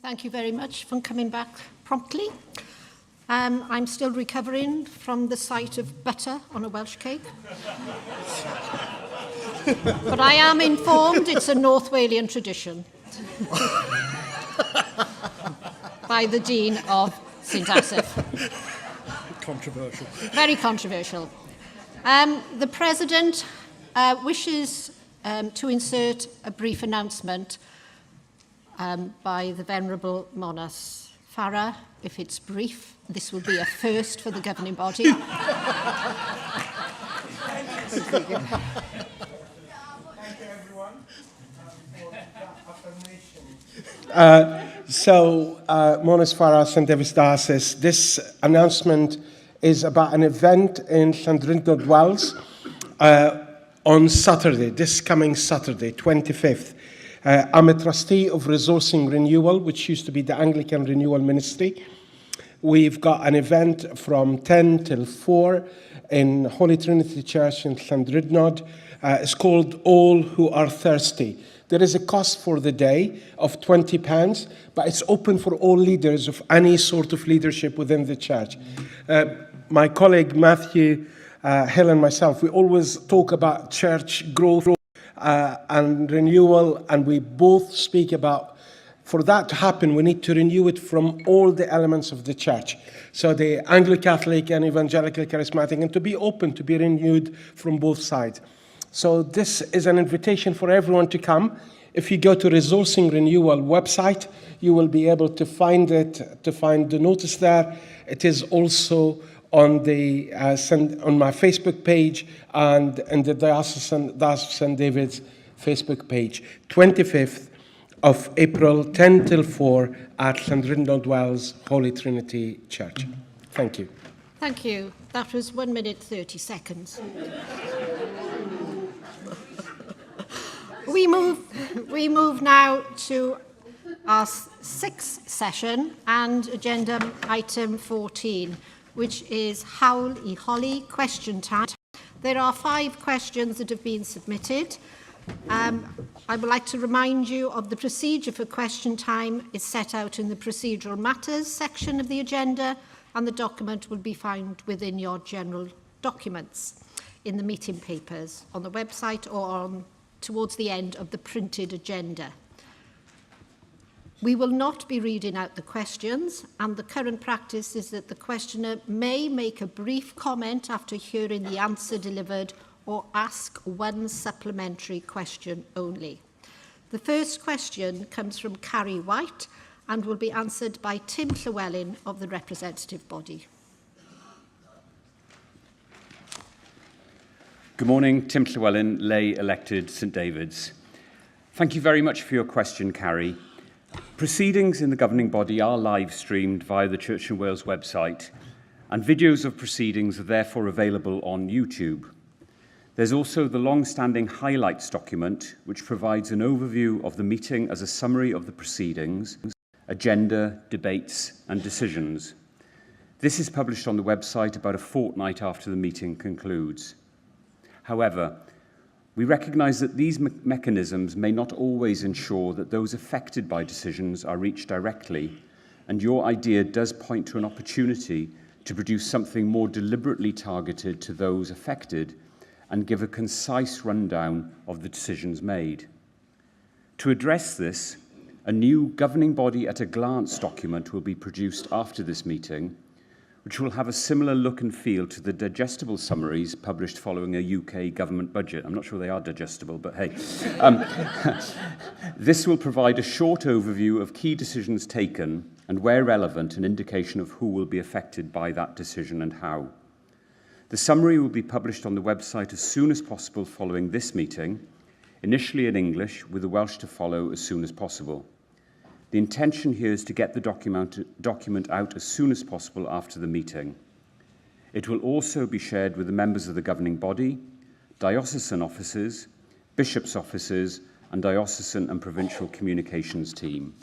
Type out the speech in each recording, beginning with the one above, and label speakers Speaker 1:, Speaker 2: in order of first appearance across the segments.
Speaker 1: Thank you very much for coming back promptly. I'm still recovering from the sight of butter on a Welsh cake. But I am informed it's a North Walian tradition by the Dean of St Asaph.
Speaker 2: Controversial.
Speaker 1: Very controversial. The President wishes to insert a brief announcement by the Venerable Monas Farah. If it's brief, this will be a first for the governing body.
Speaker 3: Thank you, everyone, for that affirmation. Monas Farah, St David's Diocese, this announcement is about an event in Llandrindod Wells on Saturday, this coming Saturday, 25th. I'm a trustee of Resourcing Renewal, which used to be the Anglican Renewal Ministry. We've got an event from 10 till 4 in Holy Trinity Church in Llandrindod. It's called All Who Are Thirsty. There is a cost for the day of £20, but it's open for all leaders of any sort of leadership within the church. My colleague Matthew Hill and myself, we always talk about church growth and renewal, and we both speak about, for that to happen, we need to renew it from all the elements of the church. So the Anglo-Catholic and Evangelical Charismatic, and to be open, to be renewed from both sides. So this is an invitation for everyone to come. If you go to Resourcing Renewal website, you will be able to find it, to find the notice there. It is also on the on my Facebook page and in the Diocese of St David's Facebook page. 25th of April, 10 till 4 at Llandrindod Wells, Holy Trinity Church. Thank you.
Speaker 1: Thank you. That was 1 minute 30 seconds. We move now to our sixth session and agenda item 14, which is Hawl I Holly question time. There are 5 questions that have been submitted. I would like to remind you of the procedure for question time is set out in the procedural matters section of the agenda, and the document will be found within your general documents in the meeting papers on the website or towards the end of the printed agenda. We will not be reading out the questions, and the current practice is that the questioner may make a brief comment after hearing the answer delivered or ask one supplementary question only. The first question comes from Carrie White and will be answered by Tim Llewellyn of the representative body.
Speaker 4: Good morning, Tim Llewellyn, lay elected St David's. Thank you very much for your question, Carrie. Proceedings in the governing body are live streamed via the Church in Wales website, and videos of proceedings are therefore available on YouTube. There's also the long-standing highlights document, which provides an overview of the meeting as a summary of the proceedings, agenda, debates, and decisions. This is published on the website about a fortnight after the meeting concludes. However, we recognise that these mechanisms may not always ensure that those affected by decisions are reached directly, and your idea does point to an opportunity to produce something more deliberately targeted to those affected and give a concise rundown of the decisions made. To address this, a new Governing Body at a Glance document will be produced after this meeting, which will have a similar look and feel to the digestible summaries published following a UK government budget. I'm not sure they are digestible, but hey. This will provide a short overview of key decisions taken and, where relevant, an indication of who will be affected by that decision and how. The summary will be published on the website as soon as possible following this meeting, initially in English, with the Welsh to follow as soon as possible. The intention here is to get the document out as soon as possible after the meeting. It will also be shared with the members of the governing body, diocesan officers, bishops' offices, and diocesan and provincial communications team.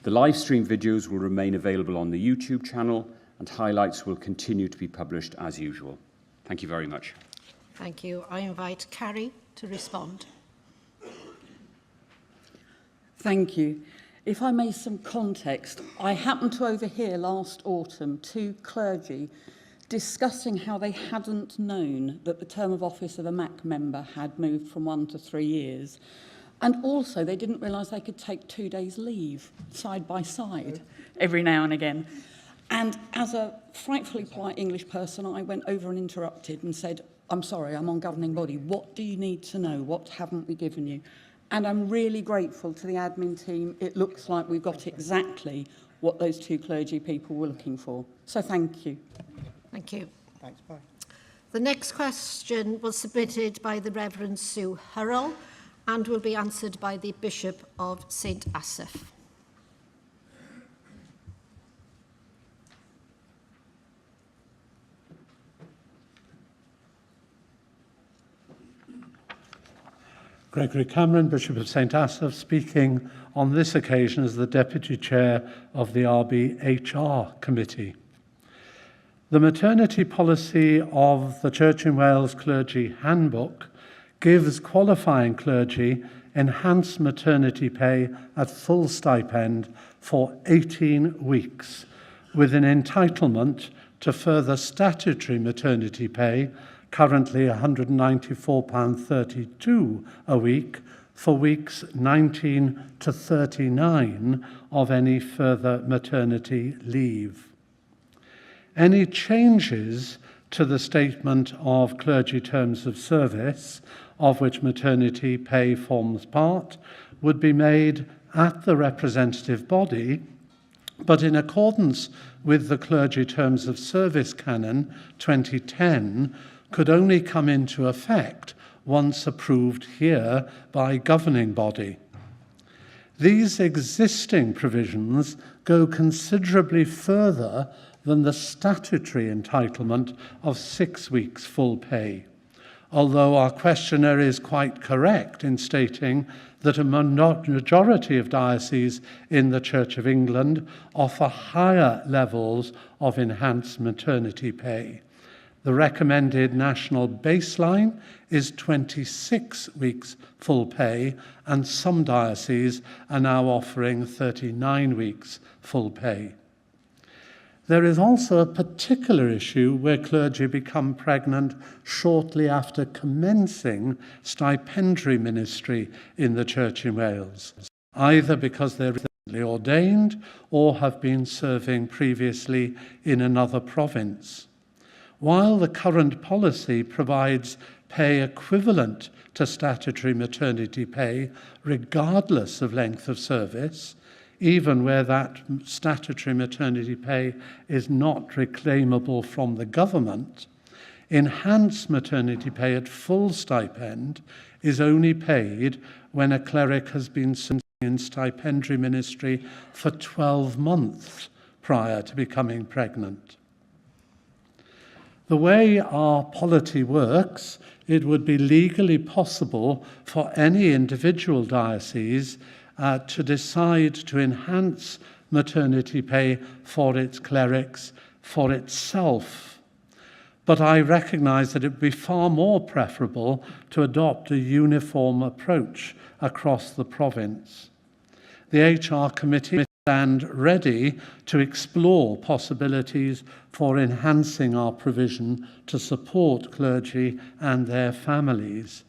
Speaker 4: The live stream videos will remain available on the YouTube channel, and highlights will continue to be published as usual. Thank you very much.
Speaker 1: Thank you. I invite Carrie to respond.
Speaker 5: Thank you. If I may some context, I happened to overhear last autumn 2 clergy discussing how they hadn't known that the term of office of a MAC member had moved from 1 to 3 years. And also, they didn't realise they could take 2 days leave side by side every now and again. And as a frightfully polite English person, I went over and interrupted and said, I'm sorry, I'm on governing body. What do you need to know? What haven't we given you? And I'm really grateful to the admin team. It looks like we've got exactly what those 2 clergy people were looking for. So thank you.
Speaker 1: Thank you.
Speaker 2: Thanks, bye.
Speaker 1: The next question was submitted by the Reverend Sue Hurrell and will be answered by the Bishop of St Asaph.
Speaker 6: Gregory Cameron, Bishop of St Asaph, speaking on this occasion as the Deputy Chair of the RBHR Committee. The maternity policy of the Church in Wales Clergy Handbook gives qualifying clergy enhanced maternity pay at full stipend for 18 weeks, with an entitlement to further statutory maternity pay, currently £194.32 a week, for weeks 19 to 39 of any further maternity leave. Any changes to the statement of clergy terms of service, of which maternity pay forms part, would be made at the representative body, but in accordance with the Clergy Terms of Service Canon 2010, could only come into effect once approved here by governing body. These existing provisions go considerably further than the statutory entitlement of 6 weeks full pay, although our questioner is quite correct in stating that a majority of dioceses in the Church of England offer higher levels of enhanced maternity pay. The recommended national baseline is 26 weeks full pay, and some dioceses are now offering 39 weeks full pay. There is also a particular issue where clergy become pregnant shortly after commencing stipendiary ministry in the Church in Wales, either because they're recently ordained or have been serving previously in another province. While the current policy provides pay equivalent to statutory maternity pay, regardless of length of service, even where that statutory maternity pay is not reclaimable from the government, enhanced maternity pay at full stipend is only paid when a cleric has been serving in stipendiary ministry for 12 months prior to becoming pregnant. The way our polity works, it would be legally possible for any individual diocese to decide to enhance maternity pay for its clerics for itself. But I recognise that it would be far more preferable to adopt a uniform approach across the province. The HR Committee stand ready to explore possibilities for enhancing our provision to support clergy and their families.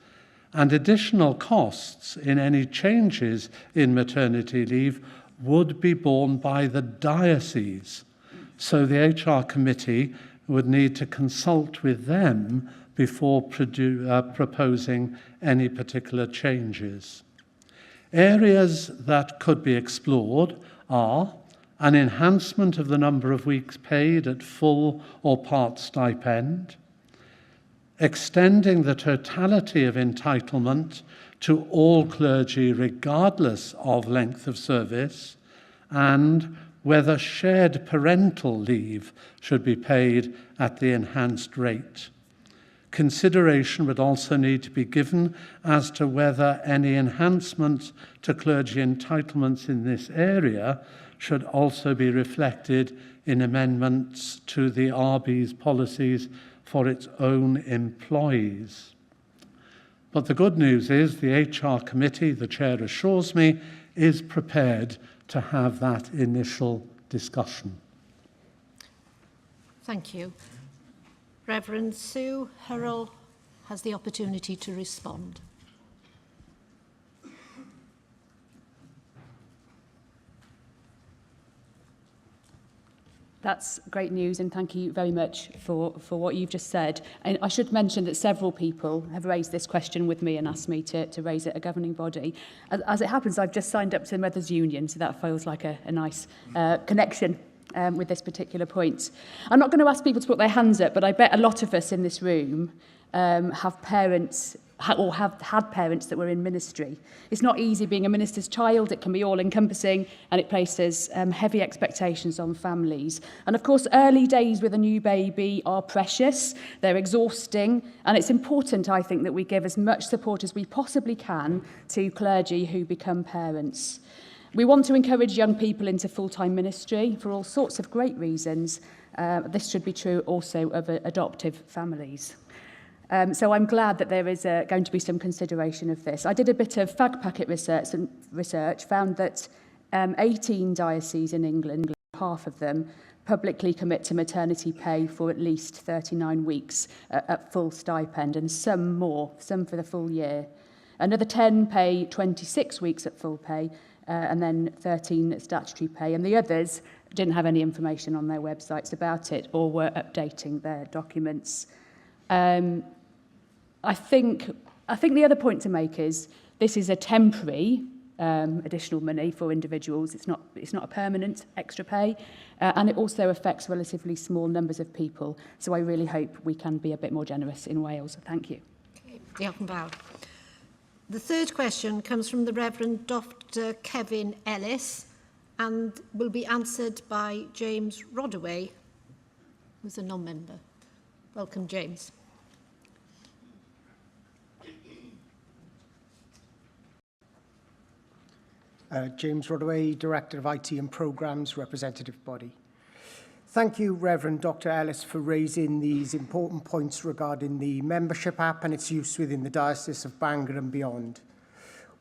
Speaker 6: And additional costs in any changes in maternity leave would be borne by the diocese. So the HR Committee would need to consult with them before proposing any particular changes. Areas that could be explored are an enhancement of the number of weeks paid at full or part stipend, extending the totality of entitlement to all clergy regardless of length of service, and whether shared parental leave should be paid at the enhanced rate. Consideration would also need to be given as to whether any enhancements to clergy entitlements in this area should also be reflected in amendments to the RB's policies for its own employees. But the good news is the HR Committee, the Chair assures me, is prepared to have that initial discussion.
Speaker 1: Thank you. Reverend Sue Hurrell has the opportunity to respond.
Speaker 7: That's great news, and thank you very much for what you've just said. And I should mention that several people have raised this question with me and asked me to raise it at a governing body. As it happens, I've just signed up to the Mothers' Union, so that feels like a nice connection with this particular point. I'm not going to ask people to put their hands up, but I bet a lot of us in this room have parents or have had parents that were in ministry. It's not easy being a minister's child. It can be all-encompassing, and it places heavy expectations on families. And of course, early days with a new baby are precious, they're exhausting, and it's important, I think, that we give as much support as we possibly can to clergy who become parents. We want to encourage young people into full-time ministry for all sorts of great reasons. This should be true also of adoptive families. So I'm glad that there is going to be some consideration of this. I did a bit of fag packet research, found that 18 dioceses in England, half of them, publicly commit to maternity pay for at least 39 weeks at full stipend, and some more, some for the full year. Another 10 pay 26 weeks at full pay, and then 13 at statutory pay, and the others didn't have any information on their websites about it or were updating their documents. I think the other point to make is this is a temporary additional money for individuals. It's not a permanent extra pay, and it also affects relatively small numbers of people. So I really hope we can be a bit more generous in Wales. Thank you.
Speaker 1: Okay, diolch yn fawr. The third question comes from the Reverend Dr. Kevin Ellis and will be answered by James Rodaway, who's a non-member. Welcome, James.
Speaker 8: James Rodaway, Director of IT and Programmes, Representative Body. Thank you, Reverend Dr. Ellis, for raising these important points regarding the membership app and its use within the Diocese of Bangor and beyond.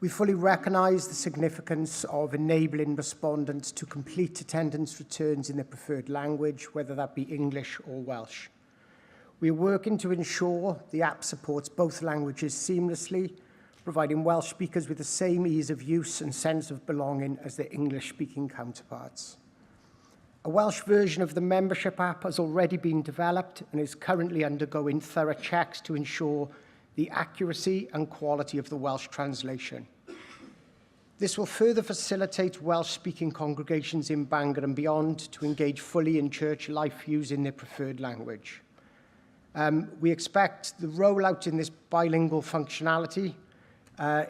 Speaker 8: We fully recognise the significance of enabling respondents to complete attendance returns in their preferred language, whether that be English or Welsh. We are working to ensure the app supports both languages seamlessly, providing Welsh speakers with the same ease of use and sense of belonging as their English-speaking counterparts. A Welsh version of the membership app has already been developed and is currently undergoing thorough checks to ensure the accuracy and quality of the Welsh translation. This will further facilitate Welsh-speaking congregations in Bangor and beyond to engage fully in church life using their preferred language. We expect the rollout in this bilingual functionality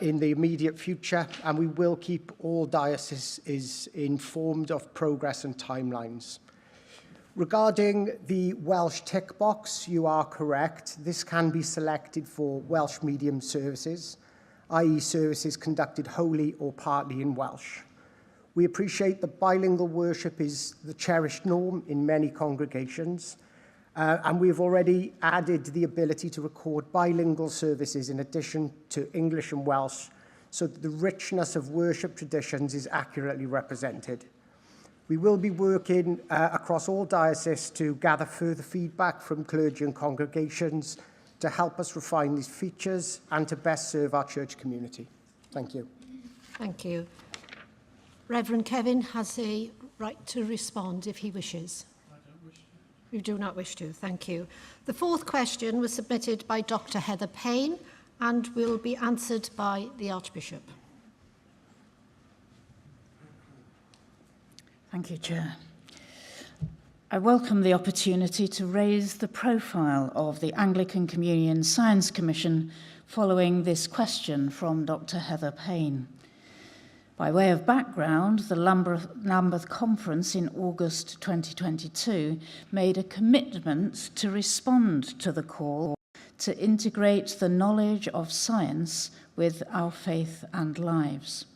Speaker 8: in the immediate future, and we will keep all dioceses informed of progress and timelines. Regarding the Welsh tick box, you are correct. This can be selected for Welsh medium services, i.e. services conducted wholly or partly in Welsh. We appreciate that bilingual worship is the cherished norm in many congregations, and we've already added the ability to record bilingual services in addition to English and Welsh, so that the richness of worship traditions is accurately represented. We will be working across all dioceses to gather further feedback from clergy and congregations to help us refine these features and to best serve our church community. Thank you.
Speaker 1: Thank you. Reverend Kevin has a right to respond if he wishes. You do not wish to, thank you. The fourth question was submitted by Dr. Heather Payne and will be answered by the Archbishop.
Speaker 9: Thank you, Chair. I welcome the opportunity to raise the profile of the Anglican Communion Science Commission following this question from Dr. Heather Payne. By way of background, the Lambeth Conference in August 2022 made a commitment to respond to the call to integrate the knowledge of science with our faith and lives.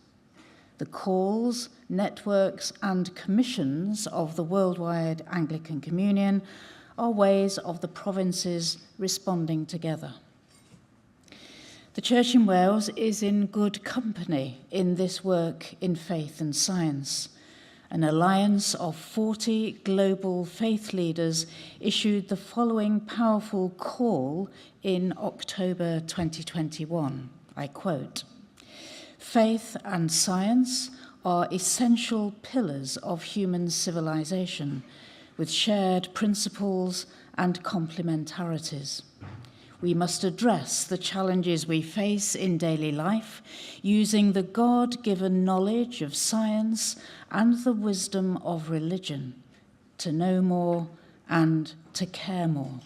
Speaker 9: The calls, networks, and commissions of the Worldwide Anglican Communion are ways of the provinces responding together. The Church in Wales is in good company in this work in faith and science. An alliance of 40 global faith leaders issued the following powerful call in October 2021. I quote, "Faith and science are essential pillars of human civilization with shared principles and complementarities. We must address the challenges we face in daily life using the God-given knowledge of science and the wisdom of religion to know more and to care more."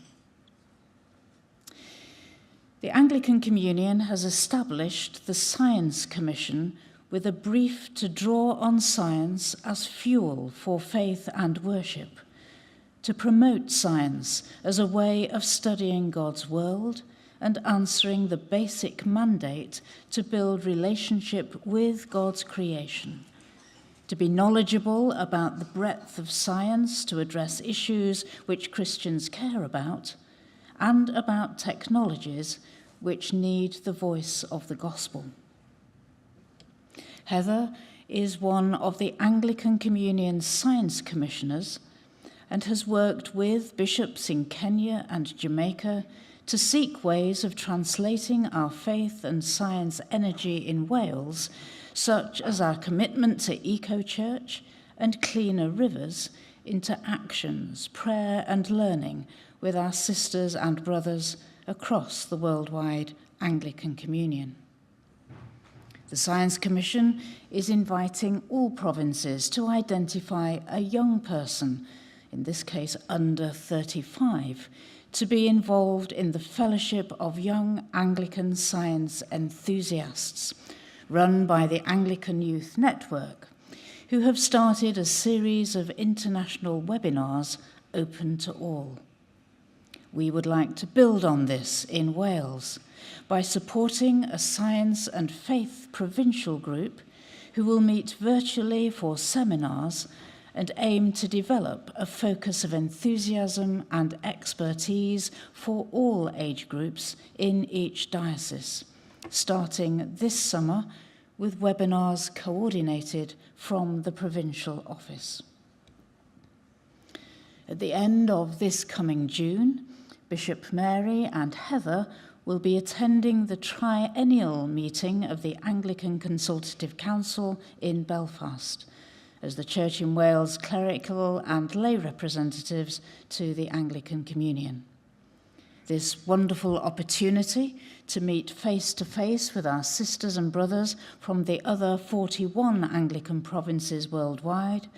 Speaker 9: The Anglican Communion has established the Science Commission with a brief to draw on science as fuel for faith and worship, to promote science as a way of studying God's world and answering the basic mandate to build relationship with God's creation, to be knowledgeable about the breadth of science to address issues which Christians care about, and about technologies which need the voice of the gospel. Heather is one of the Anglican Communion Science Commissioners and has worked with bishops in Kenya and Jamaica to seek ways of translating our faith and science energy in Wales, such as our commitment to eco-church and cleaner rivers, into actions, prayer and learning with our sisters and brothers across the worldwide Anglican Communion. The Science Commission is inviting all provinces to identify a young person, in this case under 35, to be involved in the Fellowship of Young Anglican Science Enthusiasts, run by the Anglican Youth Network, who have started a series of international webinars open to all. We would like to build on this in Wales by supporting a science and faith provincial group who will meet virtually for seminars and aim to develop a focus of enthusiasm and expertise for all age groups in each diocese, starting this summer with webinars coordinated from the provincial office. At the end of this coming June, Bishop Mary and Heather will be attending the triennial meeting of the Anglican Consultative Council in Belfast as the Church in Wales clerical and lay representatives to the Anglican Communion. This wonderful opportunity to meet face-to-face with our sisters and brothers from the other 41 Anglican provinces worldwide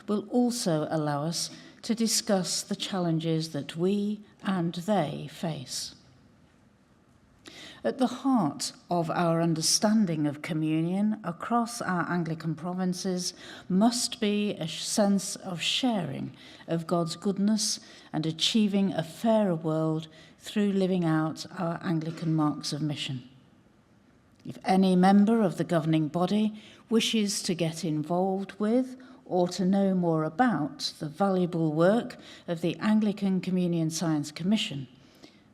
Speaker 9: will also allow us to discuss the challenges that we and they face. At the heart of our understanding of communion across our Anglican provinces must be a sense of sharing of God's goodness and achieving a fairer world through living out our Anglican marks of mission. If any member of the governing body wishes to get involved with or to know more about the valuable work of the Anglican Communion Science Commission,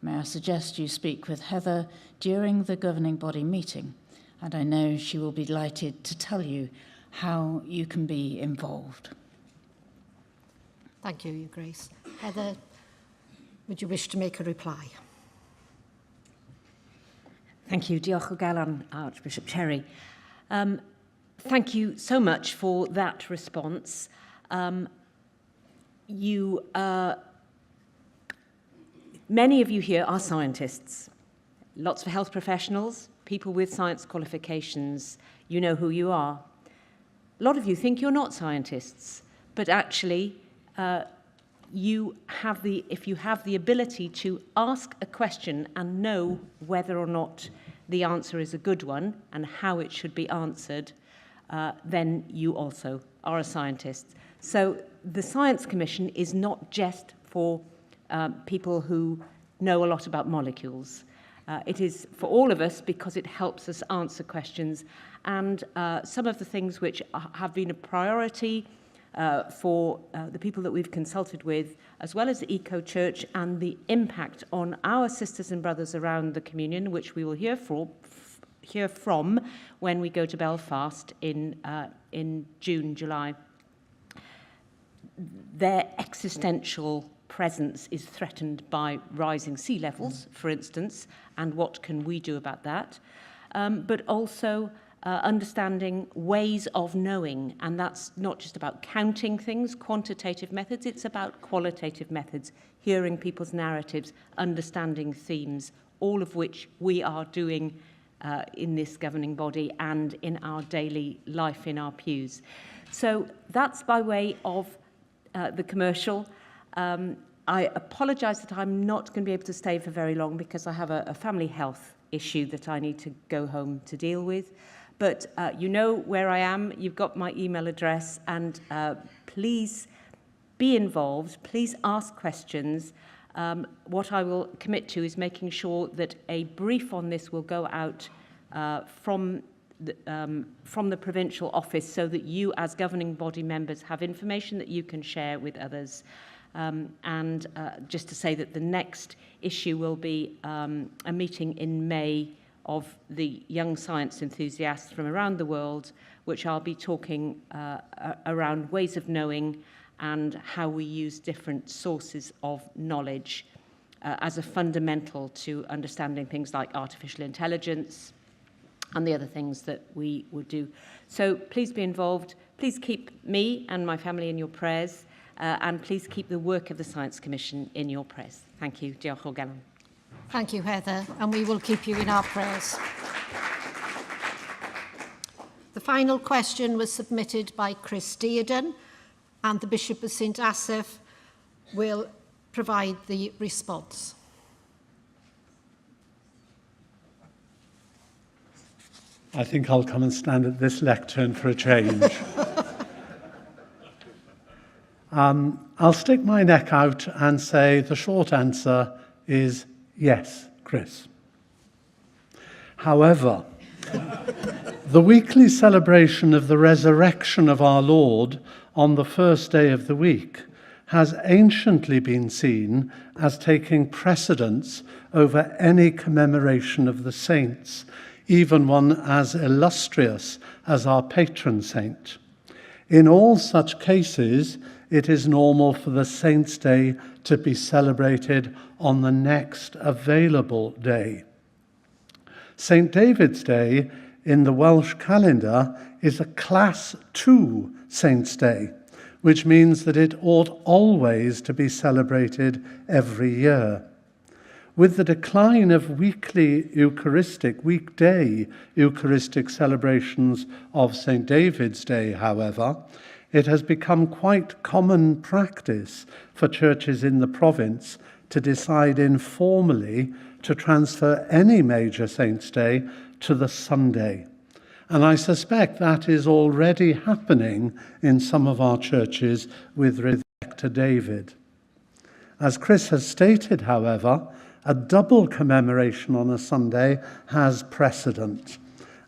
Speaker 9: may I suggest you speak with Heather during the governing body meeting, and I know she will be delighted to tell you how you can be involved.
Speaker 1: Thank you, Your Grace. Heather, would you wish to make a reply?
Speaker 10: Thank you, Diolch o galon, Archbishop Cherry. Thank you so much for that response. Many of you here are scientists, lots of health professionals, people with science qualifications. You know who you are. A lot of you think you're not scientists, but actually, if you have the ability to ask a question and know whether or not the answer is a good one and how it should be answered, then you also are a scientist. So the Science Commission is not just for people who know a lot about molecules. It is for all of us because it helps us answer questions. And some of the things which have been a priority for the people that we've consulted with, as well as the Eco Church, and the impact on our sisters and brothers around the communion, which we will hear from when we go to Belfast in June, July. Their existential presence is threatened by rising sea levels, for instance, and what can we do about that? But also understanding ways of knowing, and that's not just about counting things, quantitative methods, it's about qualitative methods, hearing people's narratives, understanding themes, all of which we are doing in this governing body and in our daily life in our pews. So that's by way of the commercial. I apologise that I'm not going to be able to stay for very long because I have a family health issue that I need to go home to deal with. But you know where I am, you've got my email address, and please be involved, please ask questions. What I will commit to is making sure that a brief on this will go out from the provincial office so that you as governing body members have information that you can share with others. And just to say that the next issue will be a meeting in May of the young science enthusiasts from around the world, which I'll be talking around ways of knowing and how we use different sources of knowledge as a fundamental to understanding things like artificial intelligence and the other things that we would do. So please be involved. Please keep me and my family in your prayers, and please keep the work of the Science Commission in your prayers. Thank you. Diolch o galon.
Speaker 1: Thank you, Heather, and we will keep you in our prayers. The final question was submitted by Chris Dearden, and the Bishop of St Asaph will provide the response.
Speaker 6: I think I'll come and stand at this lectern for a change. I'll stick my neck out and say the short answer is yes, Chris. However, the weekly celebration of the resurrection of our Lord on the first day of the week has anciently been seen as taking precedence over any commemoration of the saints, even one as illustrious as our patron saint. In all such cases, it is normal for the Saint's Day to be celebrated on the next available day. St. David's Day in the Welsh calendar is a Class 2 Saint's Day, which means that it ought always to be celebrated every year. With the decline of weekday Eucharistic celebrations of St. David's Day, however, it has become quite common practice for churches in the province to decide informally to transfer any major Saint's Day to the Sunday. And I suspect that is already happening in some of our churches with respect to David. As Chris has stated, however, a double commemoration on a Sunday has precedent.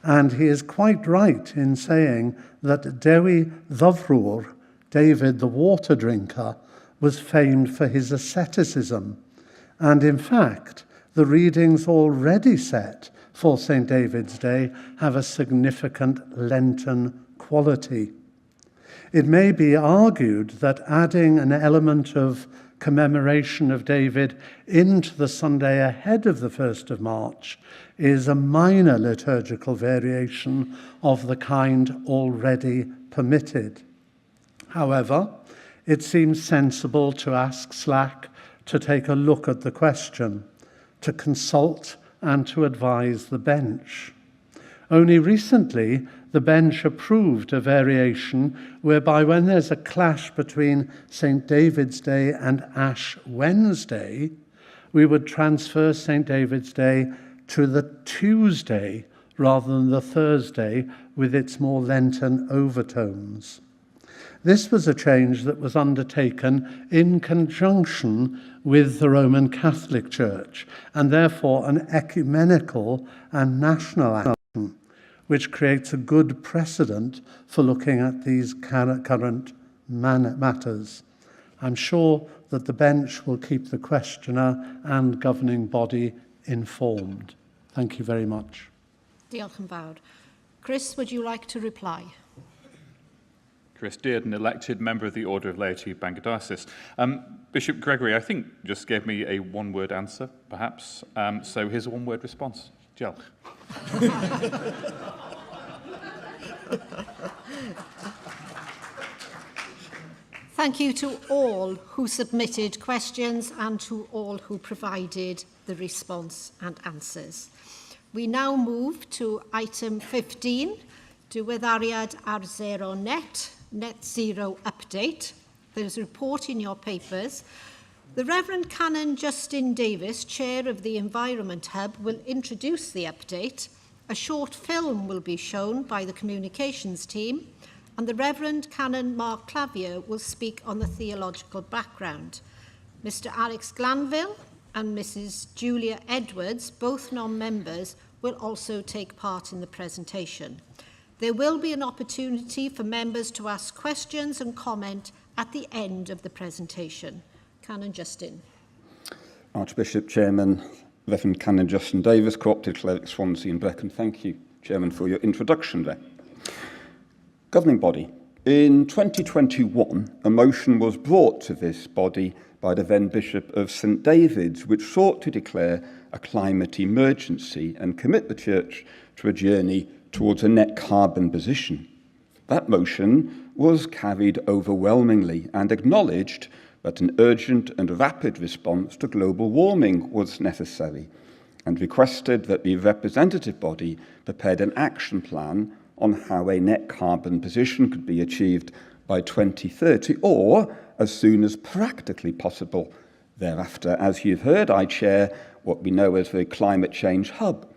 Speaker 6: And he is quite right in saying that Dewi Ddyfrwr, David the water drinker, was famed for his asceticism. And in fact, the readings already set for St. David's Day have a significant Lenten quality. It may be argued that adding an element of commemoration of David into the Sunday ahead of the 1st of March is a minor liturgical variation of the kind already permitted. However, it seems sensible to ask SLAC to take a look at the question, to consult and to advise the bench. Only recently, the bench approved a variation whereby when there's a clash between St. David's Day and Ash Wednesday, we would transfer St. David's Day to the Tuesday rather than the Thursday with its more Lenten overtones. This was a change that was undertaken in conjunction with the Roman Catholic Church, and therefore an ecumenical and national action, which creates a good precedent for looking at these current matters. I'm sure that the bench will keep the questioner and governing body informed. Thank you very much.
Speaker 1: Diolch yn fawr. Chris, would you like to reply?
Speaker 11: Chris Dearden, elected member of the Order of Laity, Bangor Diocese. Bishop Gregory, I think, just gave me a one-word answer, perhaps. So here's a one-word response. Diolch.
Speaker 1: Thank you to all who submitted questions and to all who provided the response and answers. We now move to item 15, Diweddariad ar Zero Net Zero Update. There's a report in your papers. The Reverend Canon Justin Davis, Chair of the Environment Hub, will introduce the update. A short film will be shown by the communications team, and the Reverend Canon Mark Clavier will speak on the theological background. Mr. Alex Glanville and Mrs. Julia Edwards, both non-members, will also take part in the presentation. There will be an opportunity for members to ask questions and comment at the end of the presentation. Canon Justin.
Speaker 12: Archbishop, Chairman, Reverend Canon Justin Davis, Co-opted Cleric, Swansea and Brecon. Thank you, Chairman, for your introduction there. Governing body. In 2021, a motion was brought to this body by the then Bishop of St David's, which sought to declare a climate emergency and commit the Church to a journey towards a net carbon position. That motion was carried overwhelmingly and acknowledged that an urgent and rapid response to global warming was necessary, and requested that the representative body prepared an action plan on how a net carbon position could be achieved by 2030, or as soon as practically possible thereafter. As you've heard, I chair what we know as the Climate Change Hub,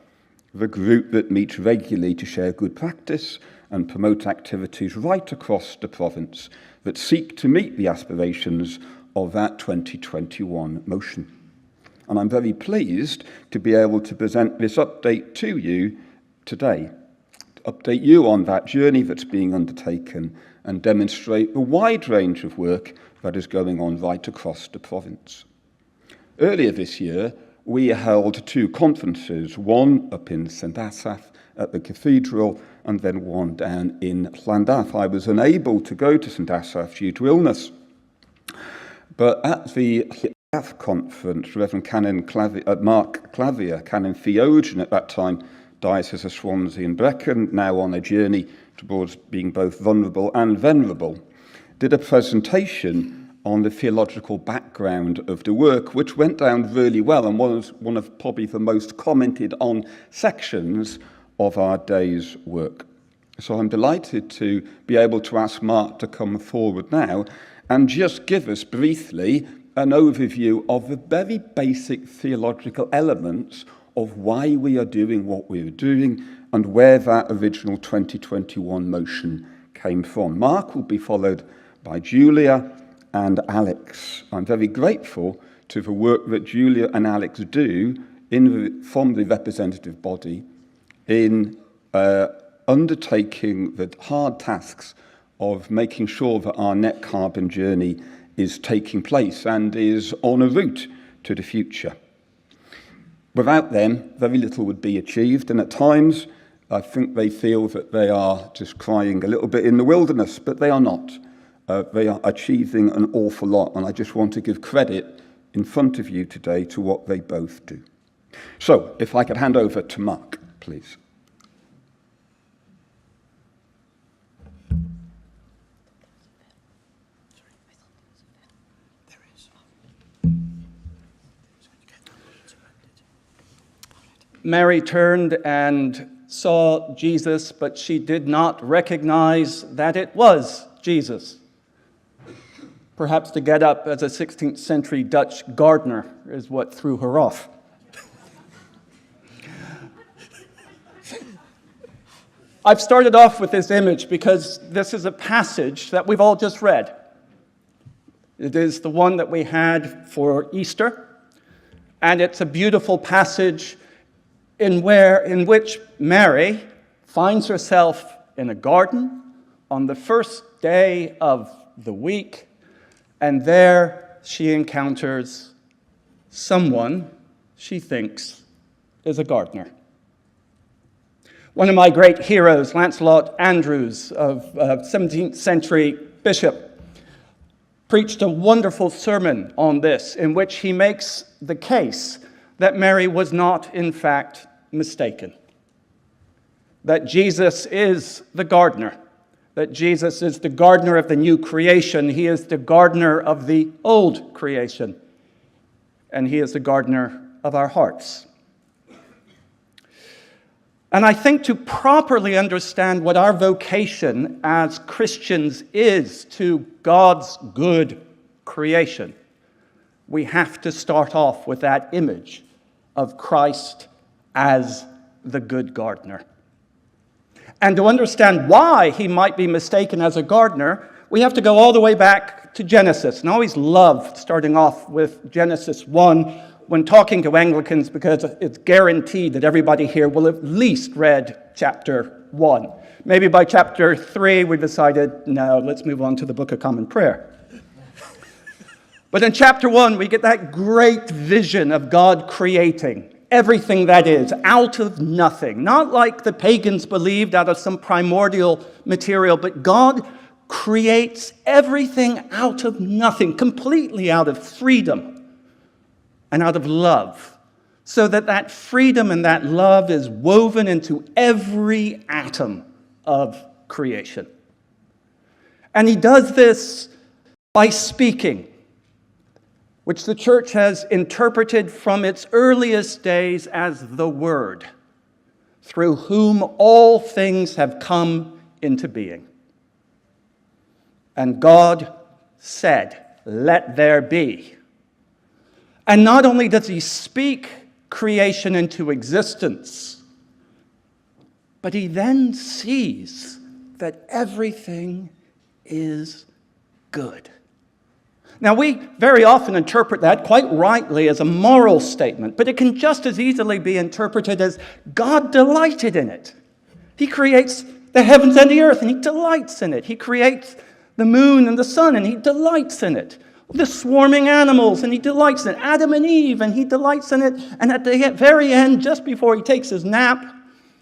Speaker 12: the group that meets regularly to share good practice and promote activities right across the province that seek to meet the aspirations of that 2021 motion. And I'm very pleased to be able to present this update to you today, to update you on that journey that's being undertaken and demonstrate the wide range of work that is going on right across the province. Earlier this year, we held two conferences, one up in St Asaph at the Cathedral and then one down in Llandaff. I was unable to go to St Asaph due to illness, but at the Llandaff conference, Reverend Canon Mark Clavier, Canon Theologian at that time, Diocese of Swansea and Brecon, now on a journey towards being both vulnerable and venerable, did a presentation on the theological background of the work, which went down really well and was one of probably the most commented on sections of our day's work. So I'm delighted to be able to ask Mark to come forward now and just give us briefly an overview of the very basic theological elements of why we are doing what we are doing and where that original 2021 motion came from. Mark will be followed by Julia and Alex. I'm very grateful to the work that Julia and Alex do from the representative body in undertaking the hard tasks of making sure that our net carbon journey is taking place and is on a route to the future. Without them, very little would be achieved, and at times I think they feel that they are just crying a little bit in the wilderness, but they are not. They are achieving an awful lot, and I just want to give credit in front of you today to what they both do. So, if I could hand over to Mark, please.
Speaker 13: Mary turned and saw Jesus, but she did not recognize that it was Jesus. Perhaps to get up as a 16th century Dutch gardener is what threw her off. I've started off with this image because this is a passage that we've all just read. It is the one that we had for Easter, and it's a beautiful passage in which Mary finds herself in a garden on the first day of the week, and there she encounters someone she thinks is a gardener. One of my great heroes, Lancelot Andrewes, of 17th century bishop, preached a wonderful sermon on this, in which he makes the case that Mary was not, in fact, mistaken. That Jesus is the gardener. That Jesus is the gardener of the new creation. He is the gardener of the old creation. And he is the gardener of our hearts. And I think to properly understand what our vocation as Christians is to God's good creation, we have to start off with that image of Christ as the good gardener. And to understand why he might be mistaken as a gardener, we have to go all the way back to Genesis. And I always love starting off with Genesis 1 when talking to Anglicans, because it's guaranteed that everybody here will have at least read chapter 1. Maybe by chapter 3 we decided, no, let's move on to the Book of Common Prayer. But in chapter 1 we get that great vision of God creating everything that is, out of nothing. Not like the pagans believed, out of some primordial material, but God creates everything out of nothing, completely out of freedom and out of love, so that that freedom and that love is woven into every atom of creation. And he does this by speaking, which the church has interpreted from its earliest days as the Word, through whom all things have come into being. And God said, "Let there be." And not only does he speak creation into existence, but he then sees that everything is good. Now, we very often interpret that quite rightly as a moral statement, but it can just as easily be interpreted as God delighted in it. He creates the heavens and the earth, and he delights in it. He creates the moon and the sun, and he delights in it. The swarming animals, and he delights in it. Adam and Eve, and he delights in it. And at the very end, just before he takes his nap,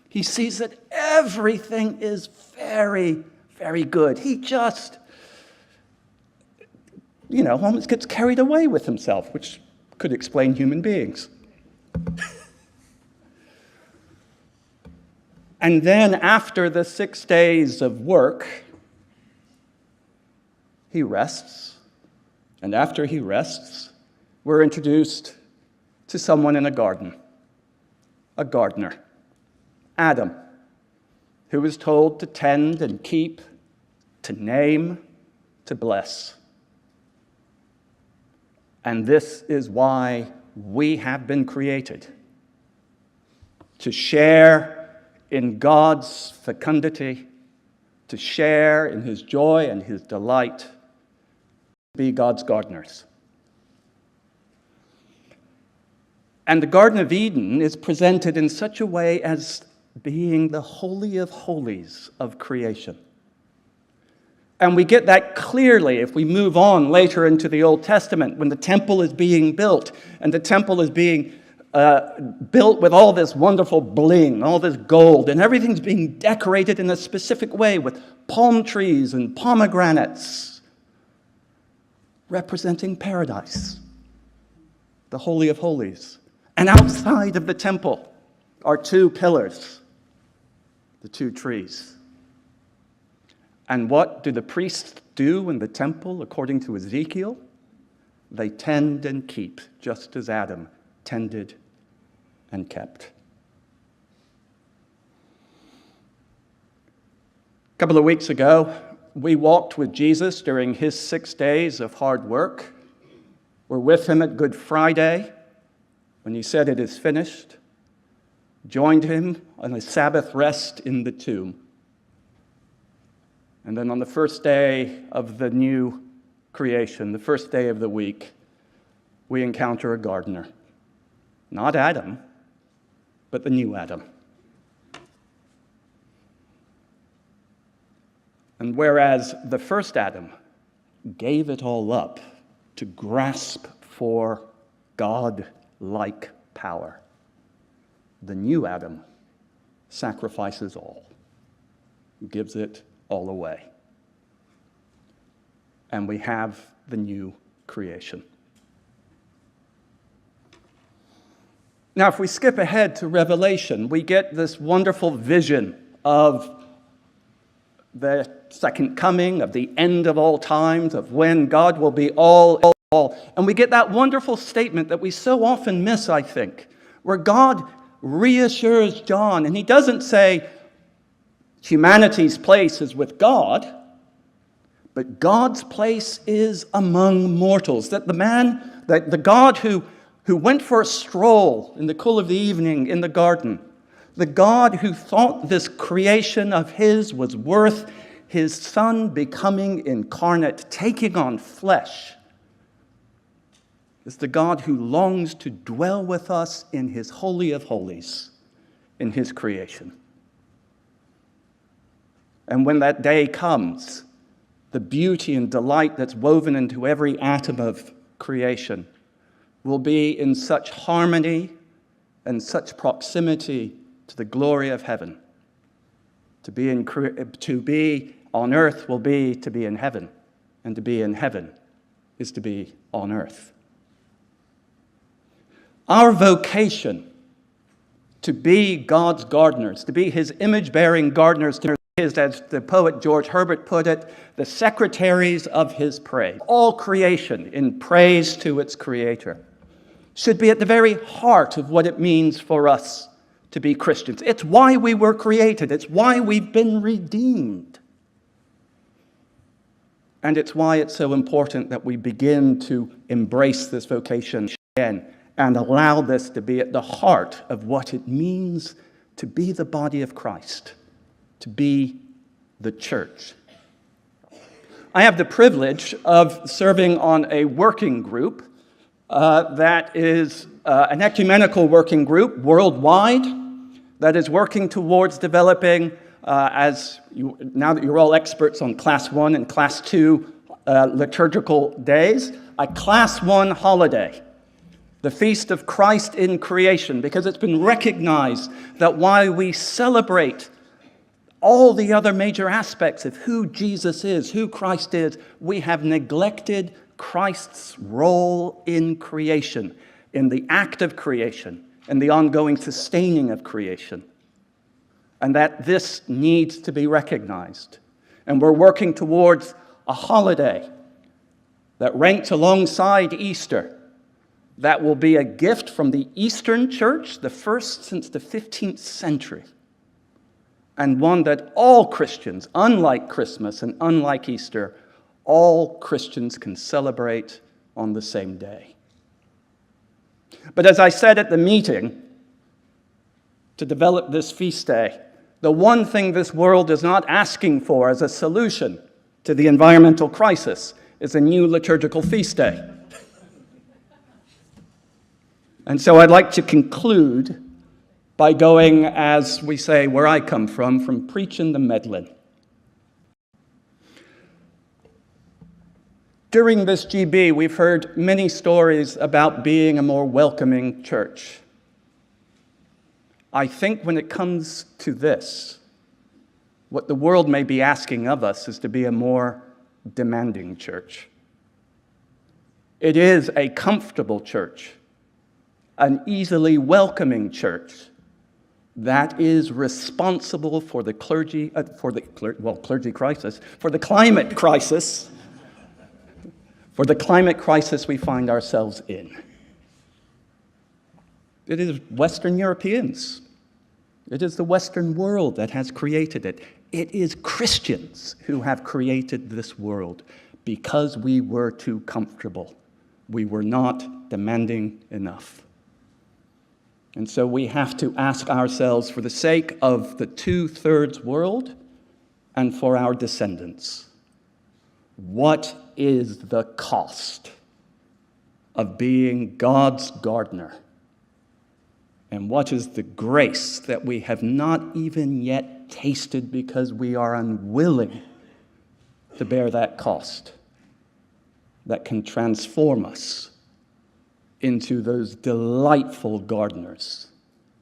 Speaker 13: he sees that everything is very, very good. He just, almost gets carried away with himself, which could explain human beings. And then after the 6 days of work, he rests. And after he rests, we're introduced to someone in a garden, a gardener, Adam, who is told to tend and keep, to name, to bless. And this is why we have been created, to share in God's fecundity, to share in his joy and his delight, be God's gardeners. And the Garden of Eden is presented in such a way as being the holy of holies of creation. And we get that clearly if we move on later into the Old Testament, when the temple is being built, and the temple is being built with all this wonderful bling, all this gold, and everything's being decorated in a specific way with palm trees and pomegranates, representing paradise, the Holy of Holies. And outside of the temple are 2 pillars, the 2 trees. And what do the priests do in the temple, according to Ezekiel? They tend and keep, just as Adam tended and kept. A couple of weeks ago, we walked with Jesus during his 6 days of hard work. We're with him at Good Friday when he said it is finished. Joined him on a Sabbath rest in the tomb. And then on the first day of the new creation, the first day of the week, we encounter a gardener. Not Adam, but the new Adam. And whereas the first Adam gave it all up to grasp for God-like power. The new Adam sacrifices all, gives it all away. And we have the new creation. Now, if we skip ahead to Revelation, we get this wonderful vision of the second coming, of the end of all times, of when God will be all. And we get that wonderful statement that we so often miss, I think, where God reassures John, and he doesn't say humanity's place is with God, but God's place is among mortals. That the God who went for a stroll in the cool of the evening in the garden, the God who thought this creation of his was worth his Son becoming incarnate, taking on flesh, is the God who longs to dwell with us in his Holy of Holies, in his creation. And when that day comes, the beauty and delight that's woven into every atom of creation will be in such harmony and such proximity to the glory of heaven. To be on earth will be to be in heaven, and to be in heaven is to be on earth. Our vocation to be God's gardeners, to be his image-bearing gardeners, is, as the poet George Herbert put it, the secretaries of his praise. All creation in praise to its creator should be at the very heart of what it means for us to be Christians. It's why we were created. It's why we've been redeemed. And it's why it's so important that we begin to embrace this vocation again and allow this to be at the heart of what it means to be the body of Christ, to be the church. I have the privilege of serving on a working group that is an ecumenical working group worldwide that is working towards developing, now that you're all experts on Class 1 and Class 2 liturgical days, a Class 1 holiday, the Feast of Christ in Creation, because it's been recognized that while we celebrate all the other major aspects of who Jesus is, who Christ is, we have neglected Christ's role in creation, in the act of creation, and the ongoing sustaining of creation. And that this needs to be recognized. And we're working towards a holiday that ranks alongside Easter, that will be a gift from the Eastern Church, the first since the 15th century, and one that all Christians, unlike Christmas and unlike Easter, all Christians can celebrate on the same day. But as I said at the meeting, to develop this feast day, the one thing this world is not asking for as a solution to the environmental crisis is a new liturgical feast day. And so I'd like to conclude by going, as we say where I come from preaching the meddling. During this GB, we've heard many stories about being a more welcoming church. I think when it comes to this, what the world may be asking of us is to be a more demanding church. It is a comfortable church, an easily welcoming church that is responsible for the climate crisis we find ourselves in. It is Western Europeans. It is the Western world that has created it. It is Christians who have created this world because we were too comfortable. We were not demanding enough. And so we have to ask ourselves, for the sake of the 2/3 world and for our descendants, what is the cost of being God's gardener? And what is the grace that we have not even yet tasted because we are unwilling to bear that cost? that can transform us into those delightful gardeners,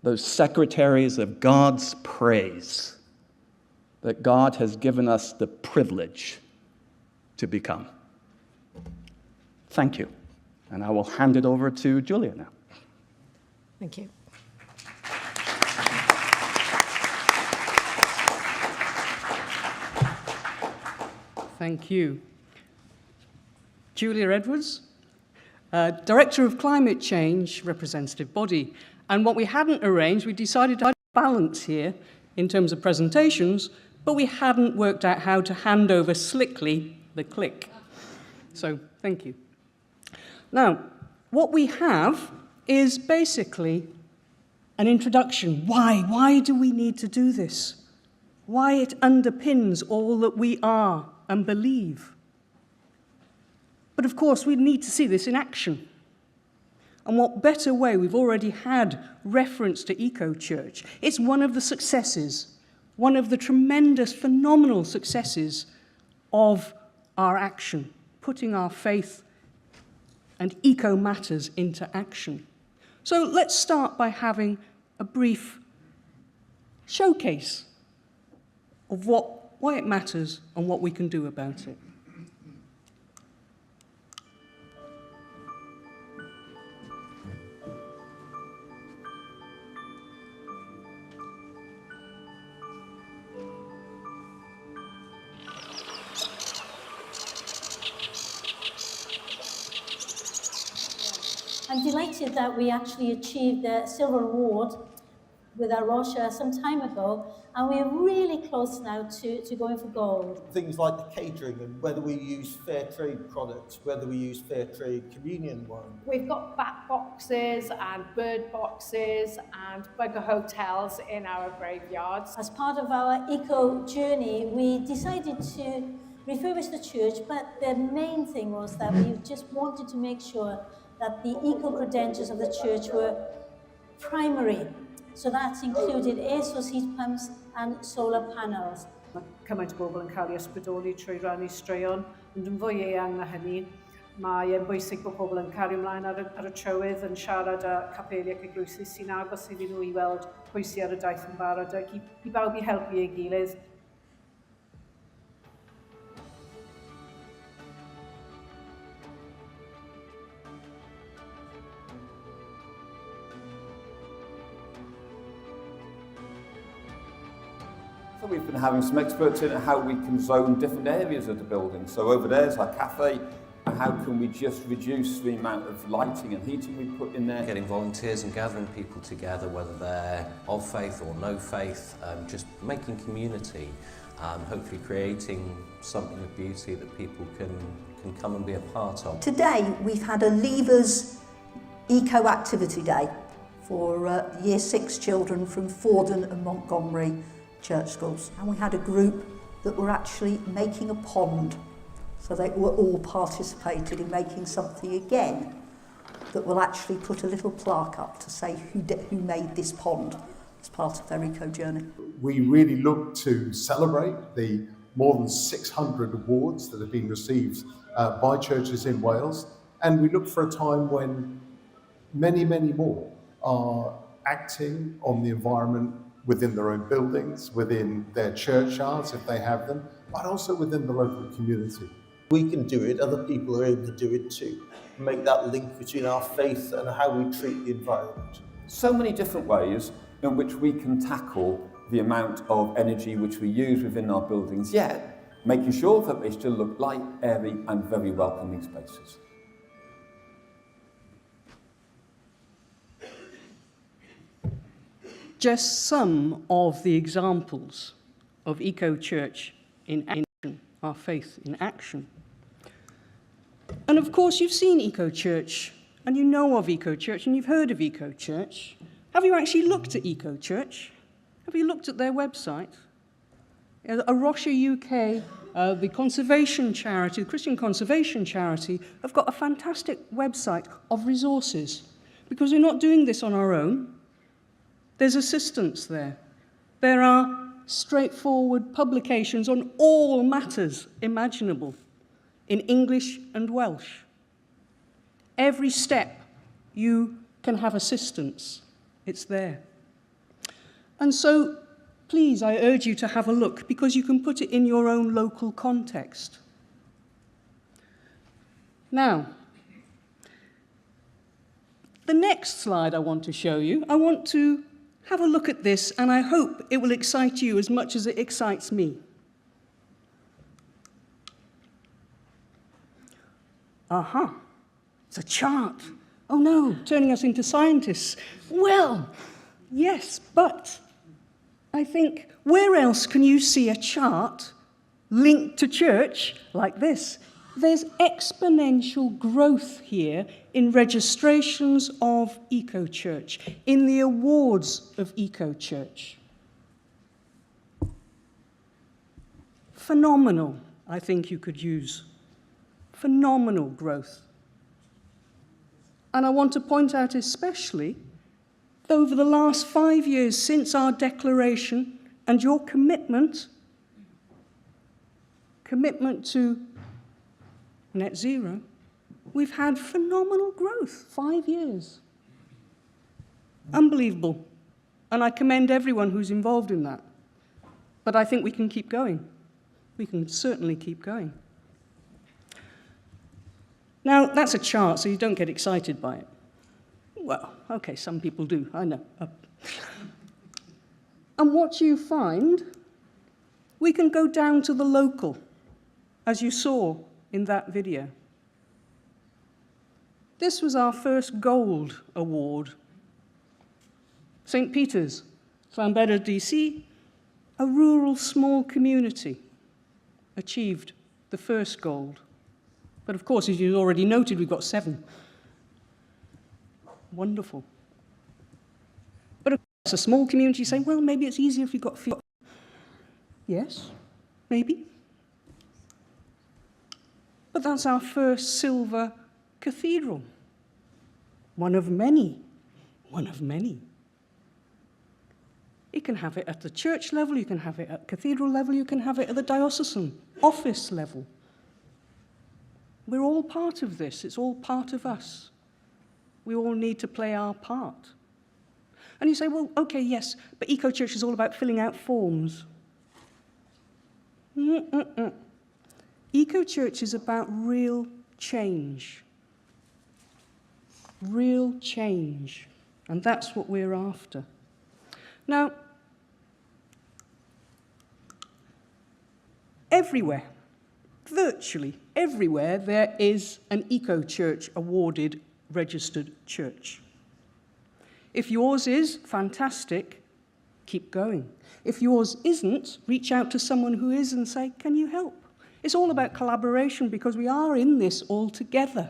Speaker 13: those secretaries of God's praise that God has given us the privilege to become. Thank you. And I will hand it over to Julia now.
Speaker 1: Thank you.
Speaker 14: Thank you. Julia Edwards, Director of Climate Change, representative body. And what we hadn't arranged, we decided to balance here in terms of presentations, but we hadn't worked out how to hand over slickly the click. So thank you. Now, what we have is basically an introduction. Why? Why do we need to do this? Why it underpins all that we are and believe. But of course, we need to see this in action. And what better way? We've already had reference to Eco-Church. It's one of the successes, one of the tremendous, phenomenal successes of our action, putting our faith and eco matters into action. So let's start by having a brief showcase of why it matters and what we can do about it.
Speaker 15: I'm delighted that we actually achieved the Silver Award with our Rocha some time ago, and we're really close now to going for gold.
Speaker 16: Things like the catering and whether we use fair trade products, whether we use fair trade communion wine.
Speaker 17: We've got bat boxes and bird boxes and bugger hotels in our graveyards.
Speaker 15: As part of our eco journey, we decided to refurbish the church, but the main thing was that we just wanted to make sure that the eco-credentials of the church were primary. So that included air source heat pumps and solar panels.
Speaker 17: Cymaint o bobl yn cael ei ysbrydoli trwy rannu straeon, ond yn fwy eang na hynny. Mae'n bwysig bod pobl yn cario ymlaen ar y trywydd yn siarad â capeli ac eglwysi sy'n agos iddyn nhw I weld pwy sydd ar y daith yn barod ac I bawb I helpu ei gilydd.
Speaker 12: We've been having some experts in how we can zone different areas of the building. So over there's our cafe, and how can we just reduce the amount of lighting and heating we put in there?
Speaker 18: Getting volunteers and gathering people together, whether they're of faith or no faith, just making community, hopefully creating something of beauty that people can come and be a part of.
Speaker 19: Today we've had a Leavers Eco Activity Day for Year 6 children from Fordham and Montgomery church schools, and we had a group that were actually making a pond, so they were all participated in making something again that will actually put a little plaque up to say who made this pond as part of their eco journey.
Speaker 20: We really look to celebrate the more than 600 awards that have been received by churches in Wales, and we look for a time when many more are acting on the environment within their own buildings, within their churchyards if they have them, but also within the local community.
Speaker 16: We can do it, other people are able to do it too. Make that link between our faith and how we treat the environment.
Speaker 12: So many different ways in which we can tackle the amount of energy which we use within our buildings, yet making sure that they still look light, airy and very welcoming spaces.
Speaker 14: Just some of the examples of Eco-Church in action, our faith in action. And of course, you've seen Eco-Church, and you know of Eco-Church, and you've heard of Eco-Church. Have you actually looked at Eco-Church? Have you looked at their website? A Rocha UK, the conservation charity, the Christian Conservation Charity, have got a fantastic website of resources, because we're not doing this on our own. There's assistance there. There are straightforward publications on all matters imaginable. in English and Welsh. Every step you can have assistance. It's there. And so, please, I urge you to have a look, because you can put it in your own local context. Now, the next slide I want to show you, I want to have a look at this, and I hope it will excite you as much as it excites me. Aha, it's a chart. Oh no, turning us into scientists. Well, yes, but I think, where else can you see a chart linked to church like this? There's exponential growth here in registrations of EcoChurch, in the awards of EcoChurch. Phenomenal, I think you could use. Phenomenal growth. And I want to point out especially that over the last 5 years since our declaration and your commitment to net zero, we've had phenomenal growth, 5 years. Unbelievable. And I commend everyone who's involved in that. But I think we can keep going. We can certainly keep going. Now, that's a chart, so you don't get excited by it. Well, okay, some people do, I know. And what you find, we can go down to the local, as you saw in that video. This was our first gold award. St. Peter's, Llanbedr DC, a rural small community, achieved the first gold. But of course, as you already noted, we've got 7. Wonderful. But of course, a small community saying, well, maybe it's easier if you've got few. Yes, maybe. But that's our first silver cathedral. One of many. One of many. You can have it at the church level, you can have it at cathedral level, you can have it at the diocesan office level. We're all part of this. It's all part of us. We all need to play our part. And you say, well, okay, yes, but EcoChurch is all about filling out forms. EcoChurch is about real change. Real change. And that's what we're after. Now, everywhere, virtually everywhere, there is an EcoChurch awarded registered church. If yours is, fantastic, keep going. If yours isn't, reach out to someone who is and say, can you help? It's all about collaboration because we are in this all together.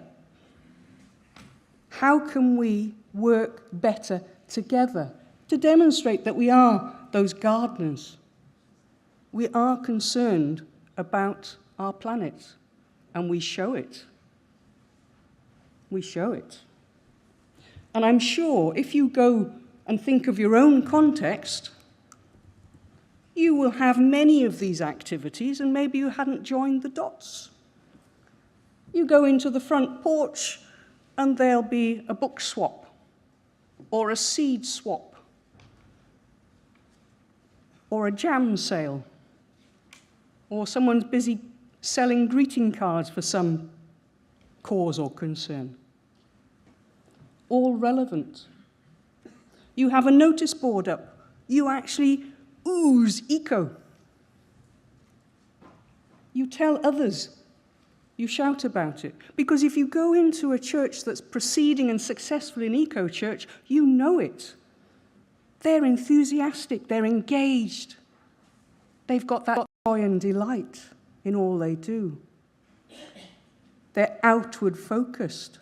Speaker 14: How can we work better together to demonstrate that we are those gardeners? We are concerned about our planet, and we show it. We show it. And I'm sure if you go and think of your own context, you will have many of these activities, and maybe you hadn't joined the dots. You go into the front porch, and there'll be a book swap, or a seed swap, or a jam sale, or someone's busy selling greeting cards for some cause or concern. All relevant. You have a notice board up. You actually ooze eco. You tell others. You shout about it. Because if you go into a church that's proceeding and successful in EcoChurch, you know it. They're enthusiastic. They're engaged. They've got that joy and delight in all they do. They're outward focused.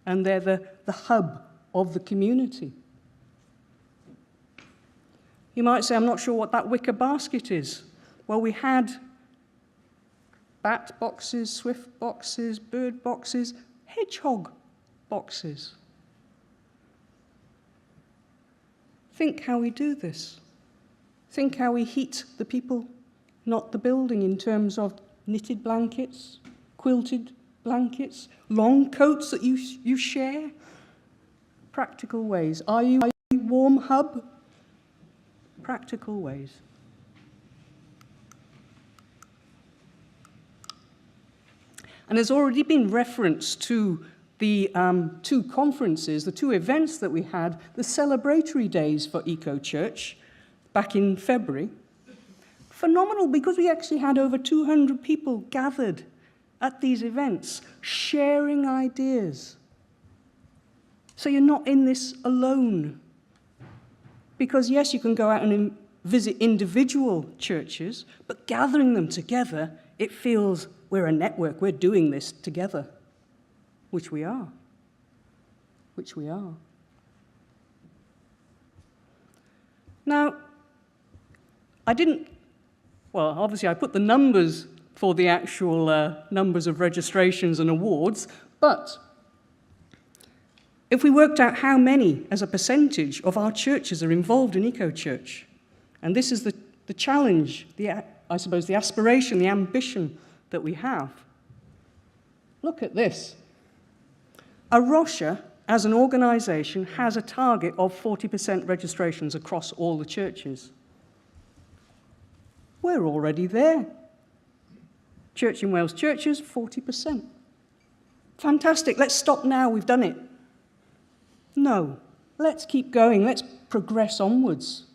Speaker 14: And they're the hub of the community. You might say, I'm not sure what that wicker basket is. Well, we had bat boxes, swift boxes, bird boxes, hedgehog boxes. Think how we do this. Think how we heat the people, not the building, in terms of knitted blankets, quilted blankets, long coats that you share? Practical ways. Are you a warm hub? Practical ways. And there's already been reference to the two conferences, the two events that we had, the celebratory days for Eco Church back in February. Phenomenal, because we actually had over 200 people gathered at these events, sharing ideas. So you're not in this alone. Because yes, you can go out and visit individual churches, but gathering them together, it feels we're a network, we're doing this together, which we are. Which we are. Now, obviously I put the numbers for the actual numbers of registrations and awards, but if we worked out how many as a percentage of our churches are involved in Eco Church, and this is the challenge, I suppose the aspiration, the ambition that we have. Look at this. A Rocha, as an organisation, has a target of 40% registrations across all the churches. We're already there. Church in Wales churches, 40%. Fantastic, let's stop now, we've done it. No, let's keep going, let's progress onwards.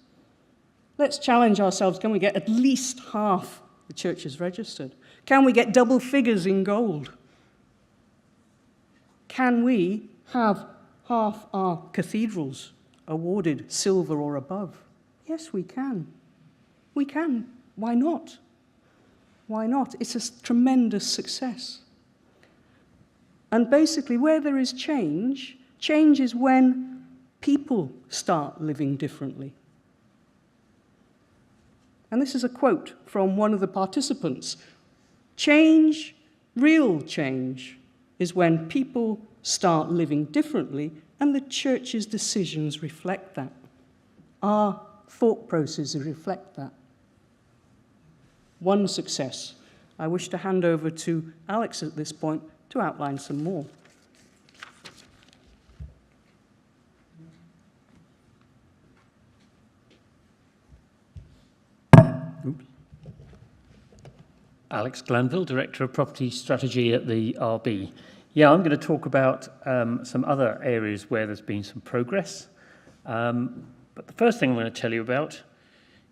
Speaker 14: Let's challenge ourselves, can we get at least half the churches registered? Can we get double figures in gold? Can we have half our cathedrals awarded silver or above? Yes, we can. We can. Why not? Why not? It's a tremendous success. And basically, where there is change, change is when people start living differently. And this is a quote from one of the participants. Change, real change, is when people start living differently and the church's decisions reflect that. Our thought processes reflect that. One success. I wish to hand over to Alex at this point to outline some more.
Speaker 21: Alex Glanville, Director of Property Strategy at the RB. Yeah, I'm going to talk about some other areas where there's been some progress. But the first thing I'm going to tell you about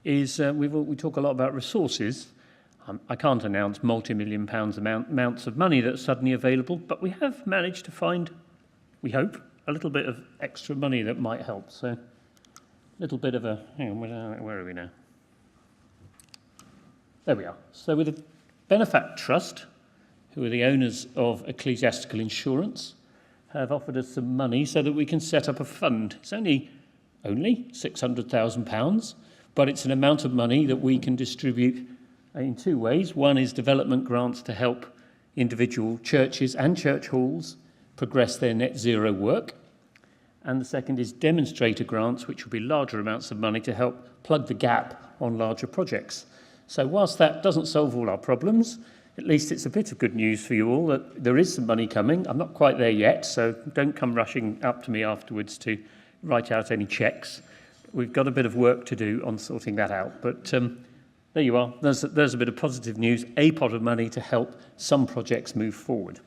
Speaker 21: is we talk a lot about resources. I can't announce multi-million pounds amounts of money that's suddenly available, but we have managed to find, we hope, a little bit of extra money that might help. So a little bit of a, hang on, where are we now? There we are. So with the Benefact Trust, who are the owners of Ecclesiastical Insurance, have offered us some money so that we can set up a fund. It's only £600,000, but it's an amount of money that we can distribute in two ways. One is development grants to help individual churches and church halls progress their net zero work. And the second is demonstrator grants, which will be larger amounts of money to help plug the gap on larger projects. So whilst that doesn't solve all our problems, at least it's a bit of good news for you all that there is some money coming. I'm not quite there yet, so don't come rushing up to me afterwards to write out any checks. We've got a bit of work to do on sorting that out. But there you are. There's a bit of positive news, a pot of money to help some projects move forward.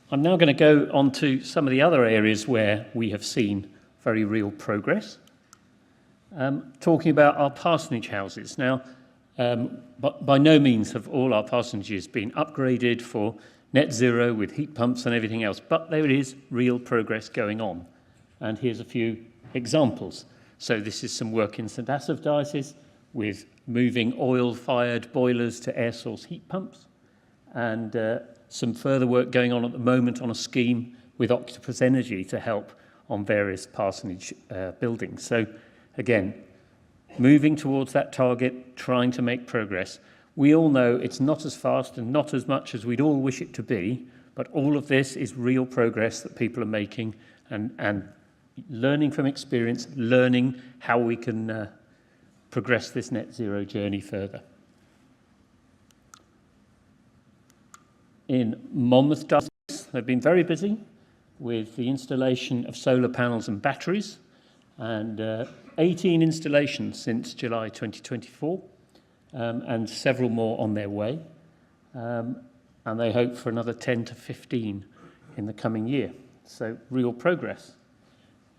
Speaker 21: I'm now going to go on to some of the other areas where we have seen very real progress. Talking about our parsonage houses. Now, but by no means have all our parsonages been upgraded for net zero with heat pumps and everything else, but there is real progress going on. And here's a few examples. So this is some work in St Asaph Diocese with moving oil-fired boilers to air source heat pumps, and some further work going on at the moment on a scheme with Octopus Energy to help on various parsonage buildings. So again, moving towards that target, trying to make progress. We all know it's not as fast and not as much as we'd all wish it to be, but all of this is real progress that people are making and learning from experience, learning how we can progress this net zero journey further. In Monmouth Diocese, they've been very busy with the installation of solar panels and batteries, and 18 installations since July 2024, and several more on their way. And they hope for another 10 to 15 in the coming year. So real progress.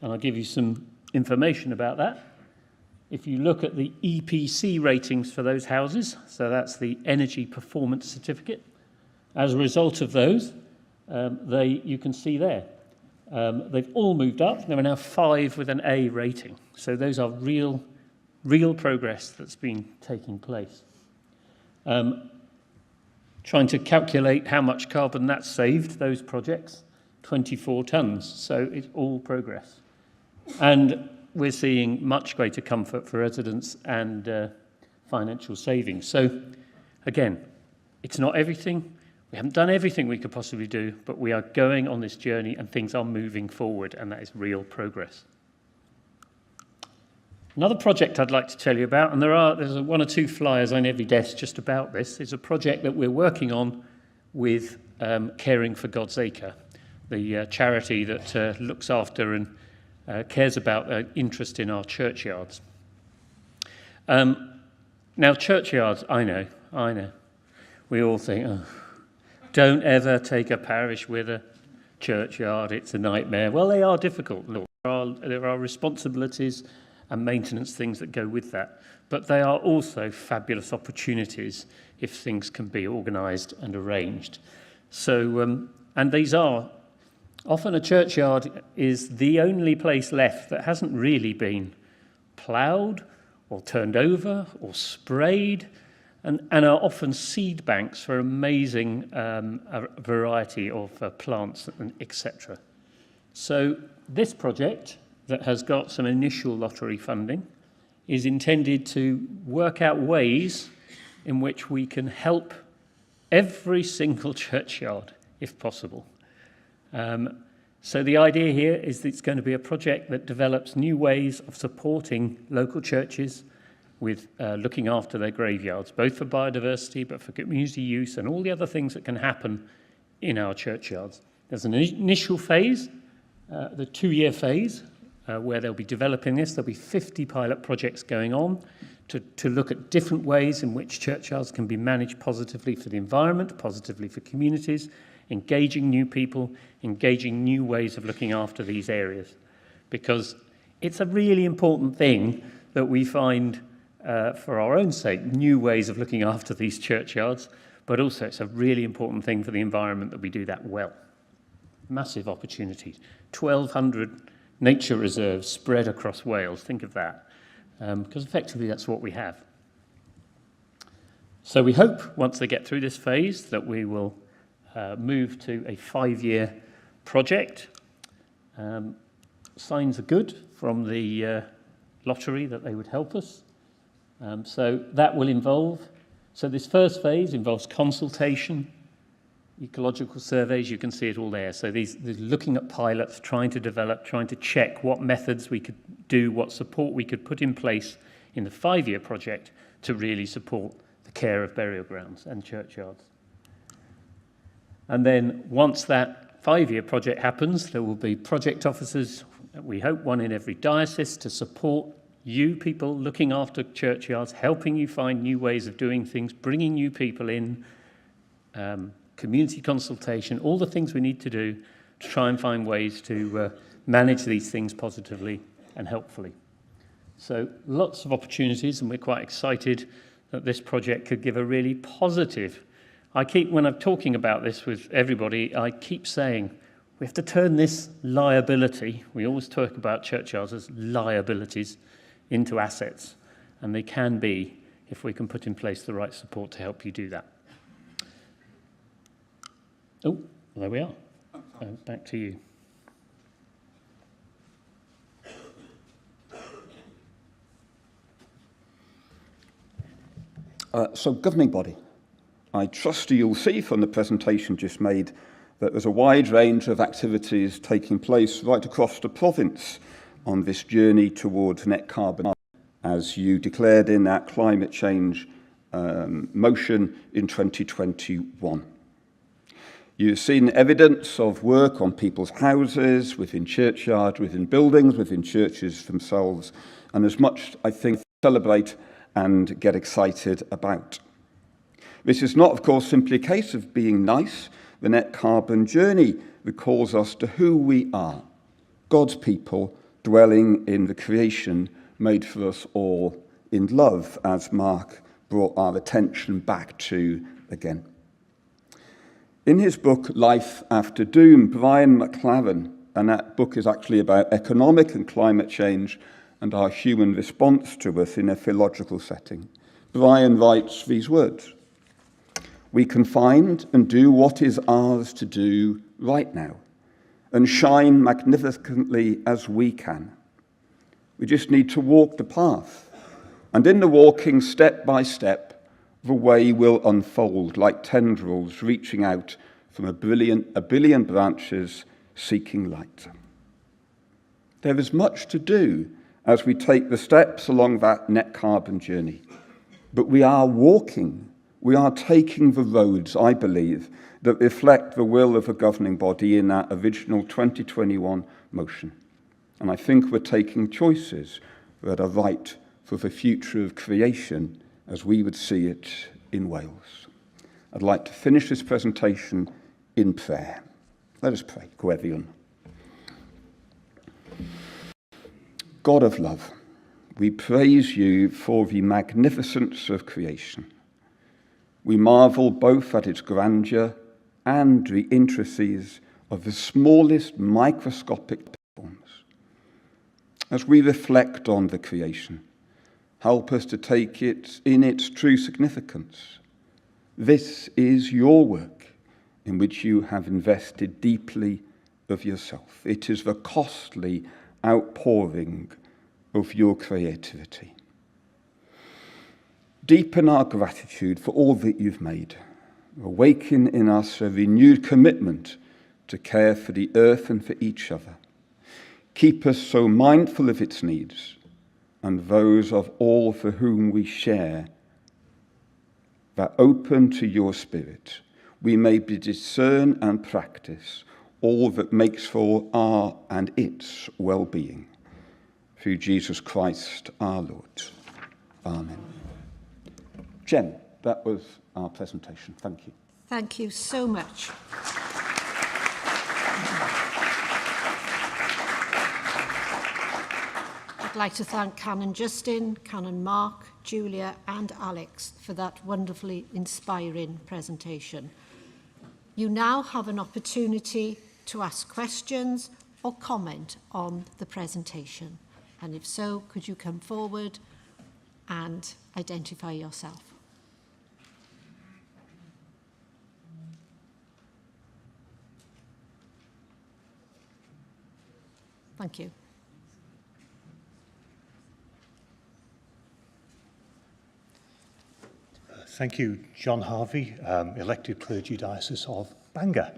Speaker 21: And I'll give you some information about that. If you look at the EPC ratings for those houses, so that's the Energy Performance Certificate, as a result of those, you can see there, they've all moved up. There are now 5 with an A rating. So those are real progress that's been taking place. Trying to calculate how much carbon that's saved, those projects, 24 tonnes. So it's all progress. And we're seeing much greater comfort for residents and financial savings. So again, it's not everything. We haven't done everything we could possibly do, but we are going on this journey and things are moving forward, and that is real progress. Another project I'd like to tell you about, and there's 1 or 2 flyers on every desk just about this, is a project that we're working on with Caring for God's Acre, the charity that looks after and cares about interest in our churchyards. Now, churchyards, I know. We all think, oh, don't ever take a parish with a churchyard, it's a nightmare. Well, they are difficult. Look, there are responsibilities and maintenance things that go with that. But they are also fabulous opportunities if things can be organised and arranged. So, and these are, often a churchyard is the only place left that hasn't really been ploughed or turned over or sprayed, and are often seed banks for amazing a variety of plants, and etc. So this project that has got some initial lottery funding is intended to work out ways in which we can help every single churchyard, if possible. So the idea here is that it's going to be a project that develops new ways of supporting local churches with looking after their graveyards, both for biodiversity, but for community use and all the other things that can happen in our churchyards. There's an initial phase, the 2-year phase, where they'll be developing this. There'll be 50 pilot projects going on to look at different ways in which churchyards can be managed positively for the environment, positively for communities, engaging new people, engaging new ways of looking after these areas. Because it's a really important thing that we find, for our own sake, new ways of looking after these churchyards, but also it's a really important thing for the environment that we do that well. Massive opportunities. 1,200 nature reserves spread across Wales. Think of that. Because effectively that's what we have. So we hope, once they get through this phase, that we will move to a 5-year project. Signs are good from the lottery that they would help us. So that will involve, so this first phase involves consultation, ecological surveys, you can see it all there. So these looking at pilots, trying to develop, trying to check what methods we could do, what support we could put in place in the 5-year project to really support the care of burial grounds and churchyards. And then once that 5-year project happens, there will be project officers, we hope 1 in every diocese, to support you people looking after churchyards, helping you find new ways of doing things, bringing new people in, community consultation, all the things we need to do to try and find ways to manage these things positively and helpfully. So lots of opportunities, and we're quite excited that this project could give a really positive. When I'm talking about this with everybody, I keep saying we have to turn this liability, we always talk about churchyards as liabilities, into assets, and they can be if we can put in place the right support to help you do that. Oh, there we are. Back to you.
Speaker 12: So, governing body, I trust you'll see from the presentation just made that there's a wide range of activities taking place right across the province on this journey towards net carbon, as you declared in that climate change motion in 2021. You've seen evidence of work on people's houses, within churchyards, within buildings, within churches themselves, and as much, I think, to celebrate and get excited about. This is not, of course, simply a case of being nice. The net carbon journey recalls us to who we are, God's people dwelling in the creation made for us all in love, as Mark brought our attention back to again. In his book, Life After Doom, Brian McLaren, and that book is actually about economic and climate change and our human response to us in a theological setting, Brian writes these words: "We can find and do what is ours to do right now and shine magnificently as we can. We just need to walk the path, and in the walking, step by step, the way will unfold like tendrils reaching out from a billion branches seeking light." There is much to do as we take the steps along that net carbon journey, but we are walking, we are taking the roads, I believe, that reflect the will of a governing body in that original 2021 motion. And I think we're taking choices that are right for the future of creation as we would see it in Wales. I'd like to finish this presentation in prayer. Let us pray. Gweddion. God of love, we praise you for the magnificence of creation. We marvel both at its grandeur and the intricacies of the smallest microscopic forms. As we reflect on the creation, help us to take it in its true significance. This is your work in which you have invested deeply of yourself. It is the costly outpouring of your creativity. Deepen our gratitude for all that you've made. Awaken in us a renewed commitment to care for the earth and for each other. Keep us so mindful of its needs and those of all for whom we share, that open to your Spirit, we may discern and practice all that makes for our and its well-being. Through Jesus Christ our Lord. Amen. Jen, that was our presentation. Thank you.
Speaker 1: Thank you so much. I'd like to thank Canon Justin, Canon Mark, Julia and Alex for that wonderfully inspiring presentation. You now have an opportunity to ask questions or comment on the presentation. And if so, could you come forward and identify yourself? Thank you.
Speaker 3: Thank you, John Harvey, elected clergy diocese of Bangor.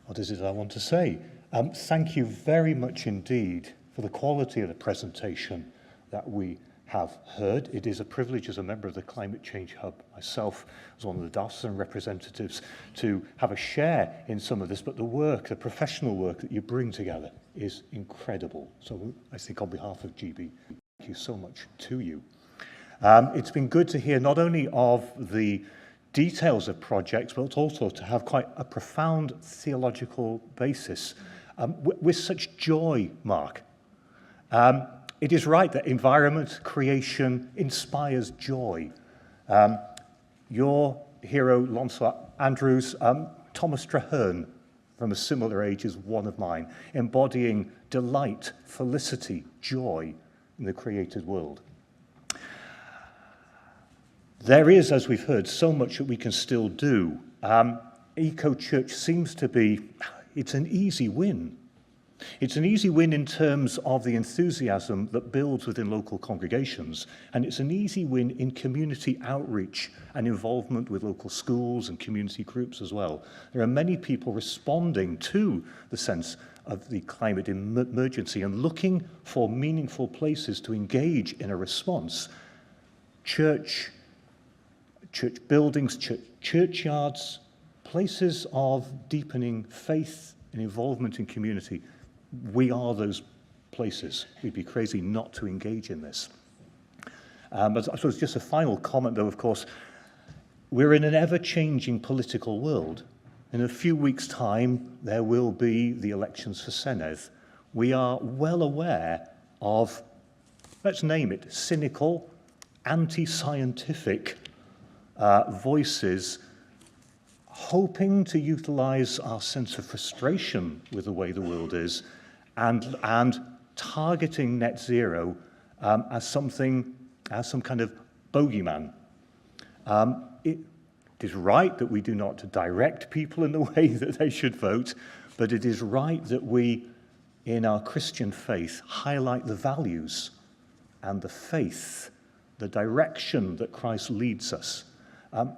Speaker 3: What is it I want to say? Thank you very much indeed for the quality of the presentation that we have heard. It is a privilege as a member of the Climate Change Hub, myself as one of the diocesan representatives, to have a share in some of this, but the work, the professional work that you bring together is incredible. So I think on behalf of GB, thank you so much to you. It's been good to hear not only of the details of projects, but also to have quite a profound theological basis with such joy, Mark. It is right that environment, creation inspires joy. Your hero, Launcelot Andrews, Thomas Traherne, from a similar age, is one of mine, embodying delight, felicity, joy in the created world. There is, as we've heard, so much that we can still do. Eco-church seems to be, it's an easy win. It's an easy win in terms of the enthusiasm that builds within local congregations, and it's an easy win in community outreach and involvement with local schools and community groups as well. There are many people responding to the sense of the climate emergency and looking for meaningful places to engage in a response. Church buildings, churchyards, places of deepening faith and involvement in community, we are those places. We'd be crazy not to engage in this. But I suppose just a final comment, though, of course, we're in an ever-changing political world. In a few weeks' time, there will be the elections for Senedd. We are well aware of, let's name it, cynical, anti-scientific voices hoping to utilize our sense of frustration with the way the world is and targeting net zero as some kind of bogeyman. It is right that we do not direct people in the way that they should vote, but it is right that we, in our Christian faith, highlight the values and the faith, the direction that Christ leads us.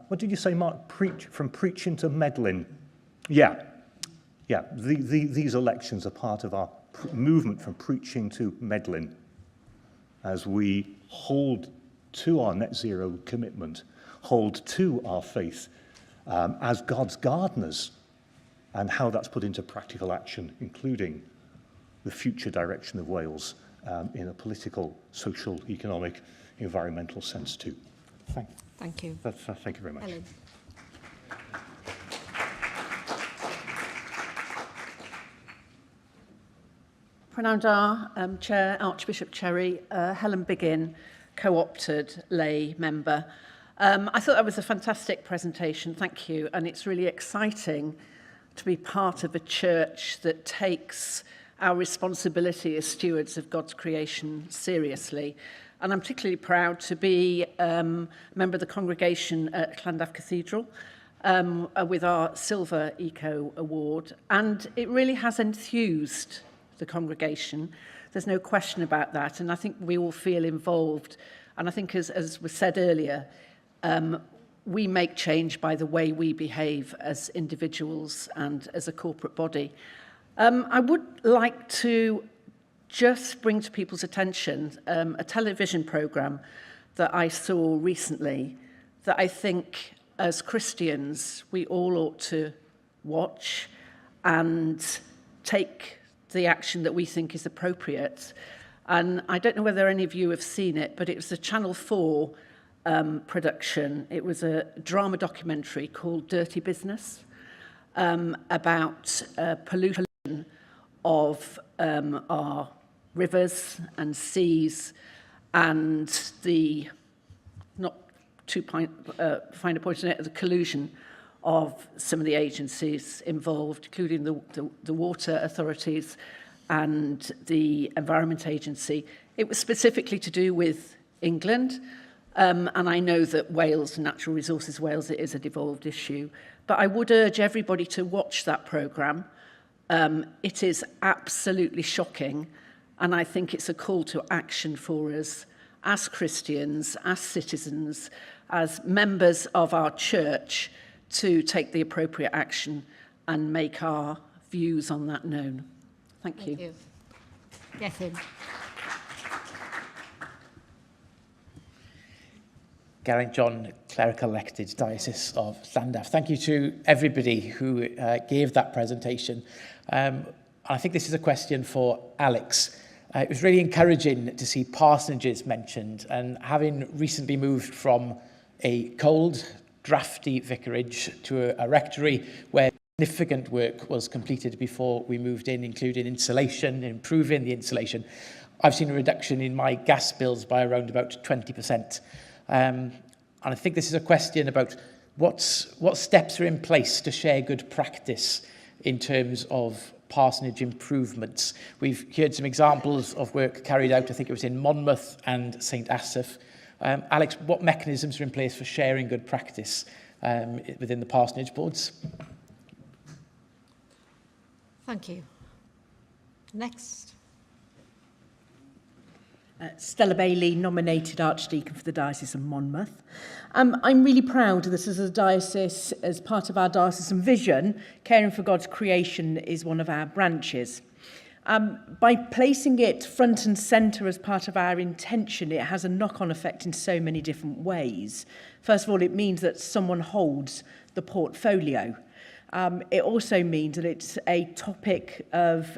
Speaker 3: What did you say, Mark? From preaching to meddling. Yeah. These elections are part of our movement from preaching to meddling as we hold to our net zero commitment, hold to our faith as God's gardeners, and how that's put into practical action, including the future direction of Wales in a political, social, economic, environmental sense too.
Speaker 1: Thank you.
Speaker 3: Thank you very much.
Speaker 1: Ellen.
Speaker 4: Pranawda, Chair Archbishop Cherry, Helen Biggin, co-opted lay member. I thought that was a fantastic presentation, thank you, and it's really exciting to be part of a church that takes our responsibility as stewards of God's creation seriously. And I'm particularly proud to be a member of the congregation at Llandaff Cathedral with our Silver Eco Award. And it really has enthused the congregation. There's no question about that. And I think we all feel involved. And I think, as was said earlier, we make change by the way we behave as individuals and as a corporate body. I would like to just bring to people's attention a television programme that I saw recently that I think as Christians we all ought to watch and take the action that we think is appropriate. And I don't know whether any of you have seen it, but it was a Channel 4 production. It was a drama documentary called Dirty Business about pollution of our rivers and seas and the, not to find a point in it, the collusion of some of the agencies involved, including the water authorities and the Environment Agency. It was specifically to do with England, and I know that Wales, Natural Resources Wales, it is a devolved issue, but I would urge everybody to watch that programme. It is absolutely shocking, and I think it's a call to action for us as Christians, as citizens, as members of our church to take the appropriate action and make our views on that known. Thank you.
Speaker 1: Gethin.
Speaker 22: Geraint John, clerical elected Diocese of Llandaff. Thank you to everybody who gave that presentation. I think this is a question for Alex. It was really encouraging to see parsonages mentioned, and having recently moved from a cold, drafty vicarage to a rectory where significant work was completed before we moved in, including insulation, improving the insulation, I've seen a reduction in my gas bills by around about 20%. And I think this is a question about what steps are in place to share good practice in terms of parsonage improvements. We've heard some examples of work carried out, I think it was in Monmouth and St Asaph. Alex, what mechanisms are in place for sharing good practice within the parsonage boards?
Speaker 1: Thank you. Next.
Speaker 23: Stella Bailey, nominated Archdeacon for the Diocese of Monmouth. I'm really proud that as a diocese, as part of our diocesan vision, caring for God's creation is one of our branches. By placing it front and centre as part of our intention, it has a knock-on effect in so many different ways. First of all, it means that someone holds the portfolio. It also means that it's a topic of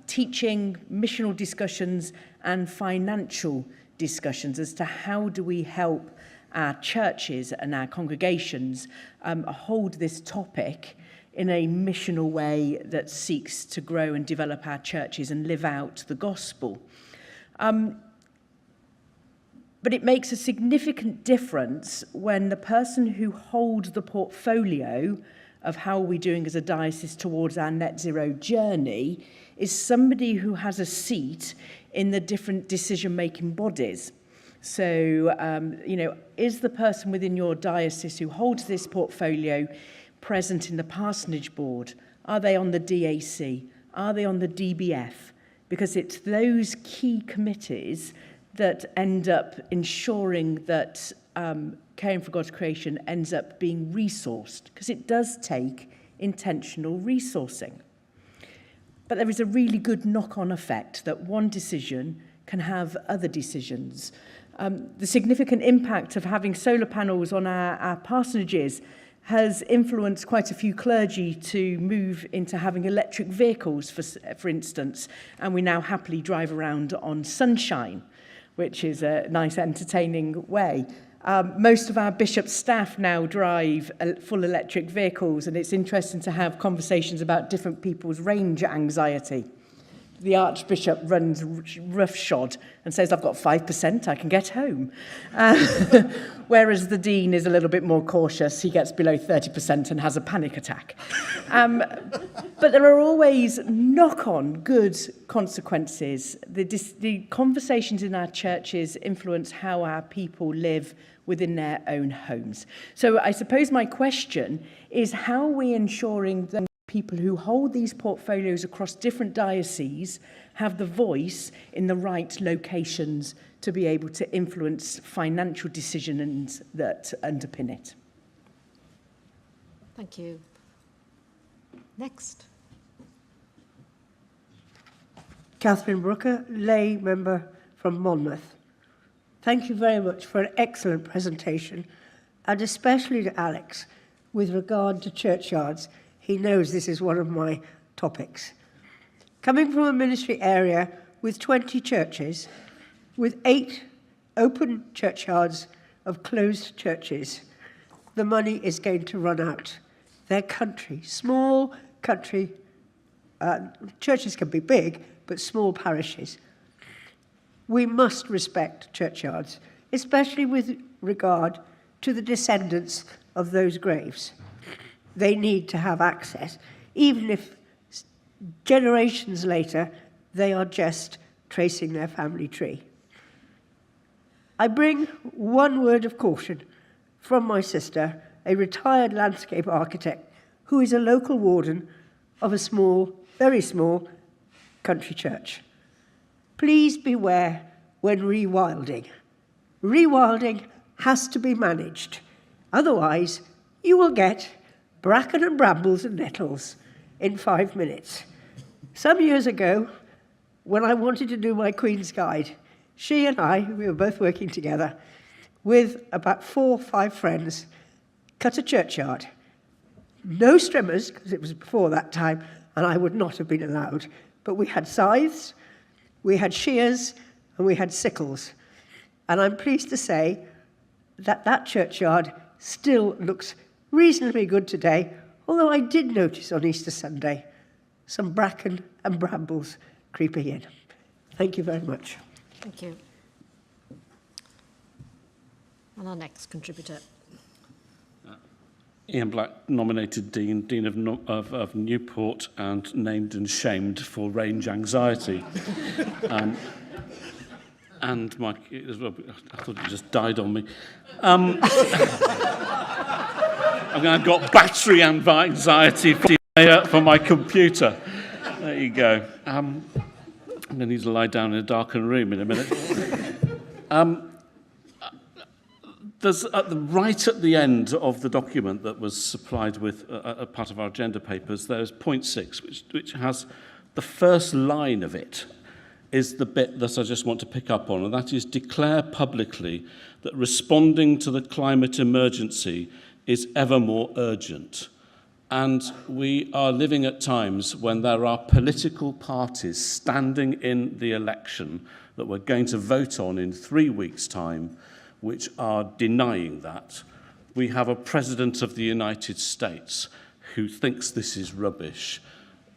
Speaker 23: teaching, missional discussions and financial discussions as to how do we help our churches and our congregations hold this topic in a missional way that seeks to grow and develop our churches and live out the gospel. But it makes a significant difference when the person who holds the portfolio of how are we doing as a diocese towards our net zero journey is somebody who has a seat in the different decision-making bodies. So, is the person within your diocese who holds this portfolio present in the parsonage board? Are they on the DAC? Are they on the DBF? Because it's those key committees that end up ensuring that Caring for God's Creation ends up being resourced, because it does take intentional resourcing. But there is a really good knock-on effect that one decision can have other decisions. The significant impact of having solar panels on our parsonages has influenced quite a few clergy to move into having electric vehicles, for instance, and we now happily drive around on sunshine, which is a nice, entertaining way. Most of our bishop staff now drive full electric vehicles, and it's interesting to have conversations about different people's range anxiety. The Archbishop runs roughshod and says, I've got 5%, I can get home. Whereas the Dean is a little bit more cautious. He gets below 30% and has a panic attack. But there are always knock-on good consequences. The conversations in our churches influence how our people live within their own homes. So I suppose my question is, how are we ensuring that people who hold these portfolios across different dioceses have the voice in the right locations to be able to influence financial decisions that underpin it?
Speaker 1: Thank you. Next.
Speaker 2: Catherine Brooker, lay member from Monmouth. Thank you very much for an excellent presentation, and especially to Alex with regard to churchyards. He knows this is one of my topics. Coming from a ministry area with 20 churches, with 8 open churchyards of closed churches, the money is going to run out. They're country, small country, churches can be big, but small parishes. We must respect churchyards, especially with regard to the descendants of those graves. They need to have access, even if generations later they are just tracing their family tree. I bring one word of caution from my sister, a retired landscape architect who is a local warden of a small, very small country church. Please beware when rewilding. Rewilding has to be managed. Otherwise, you will get bracken and brambles and nettles in 5 minutes. Some years ago, when I wanted to do my Queen's Guide, she and I, we were both working together, with about 4 or 5 friends, cut a churchyard. No strimmers, because it was before that time, and I would not have been allowed. But we had scythes, we had shears, and we had sickles. And I'm pleased to say that that churchyard still looks reasonably good today, although I did notice on Easter Sunday some bracken and brambles creeping in. Thank you very much.
Speaker 1: Thank you. And our next contributor.
Speaker 6: Ian Black, nominated Dean of Newport and named and shamed for range anxiety. And my, I thought it just died on me. I've got battery anxiety for my computer. There you go. I'm going to need to lie down in a darkened room in a minute. There's right at the end of the document that was supplied with a part of our agenda papers, there's point 6, which has the first line of it is the bit that I just want to pick up on, and that is declare publicly that responding to the climate emergency is ever more urgent. And we are living at times when there are political parties standing in the election that we're going to vote on in 3 weeks' time, which are denying that. We have a President of the United States who thinks this is rubbish.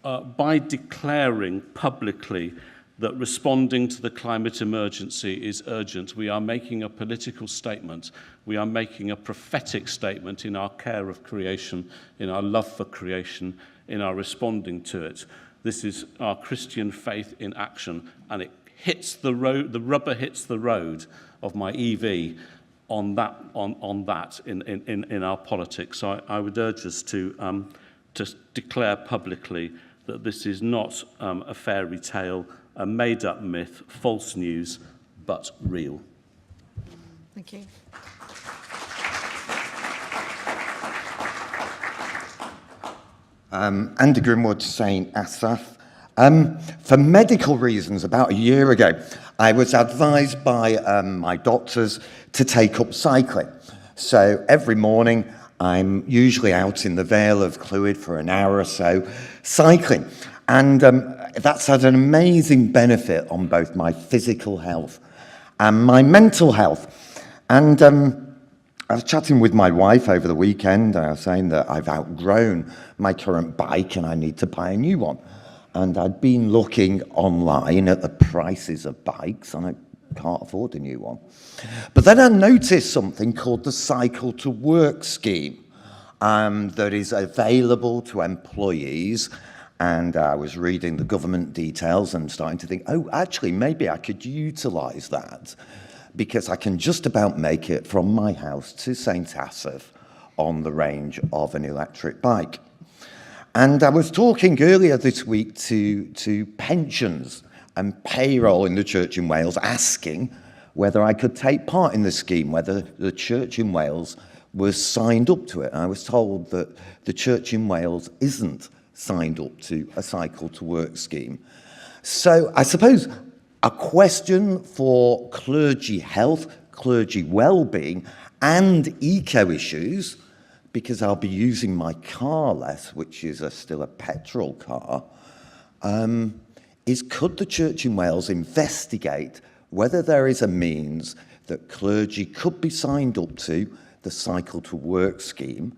Speaker 6: By declaring publicly that responding to the climate emergency is urgent, we are making a political statement. We are making a prophetic statement in our care of creation, in our love for creation, in our responding to it. This is our Christian faith in action, and it hits the road. The rubber hits the road of my EV on that in our politics. So I would urge us to declare publicly that this is not a fairy tale, a made-up myth, false news, but real.
Speaker 1: Thank you.
Speaker 5: Andy Grimwood, St Asaph. For medical reasons, about a year ago, I was advised by my doctors to take up cycling. So every morning, I'm usually out in the Vale of Clwyd for an hour or so, cycling. And that's had an amazing benefit on both my physical health and my mental health. And I was chatting with my wife over the weekend, and I was saying that I've outgrown my current bike and I need to buy a new one. And I'd been looking online at the prices of bikes, and I can't afford a new one. But then I noticed something called the Cycle to Work scheme that is available to employees. And I was reading the government details and starting to think, oh, actually, maybe I could utilise that, because I can just about make it from my house to St Asaph on the range of an electric bike. And I was talking earlier this week to pensions and payroll in the church in Wales, asking whether I could take part in the scheme, whether the church in Wales was signed up to it. And I was told that the church in Wales isn't signed up to a Cycle to Work scheme. So I suppose a question for clergy health, clergy well-being, and eco-issues, because I'll be using my car less, which is still a petrol car, is could the Church in Wales investigate whether there is a means that clergy could be signed up to the Cycle to Work scheme?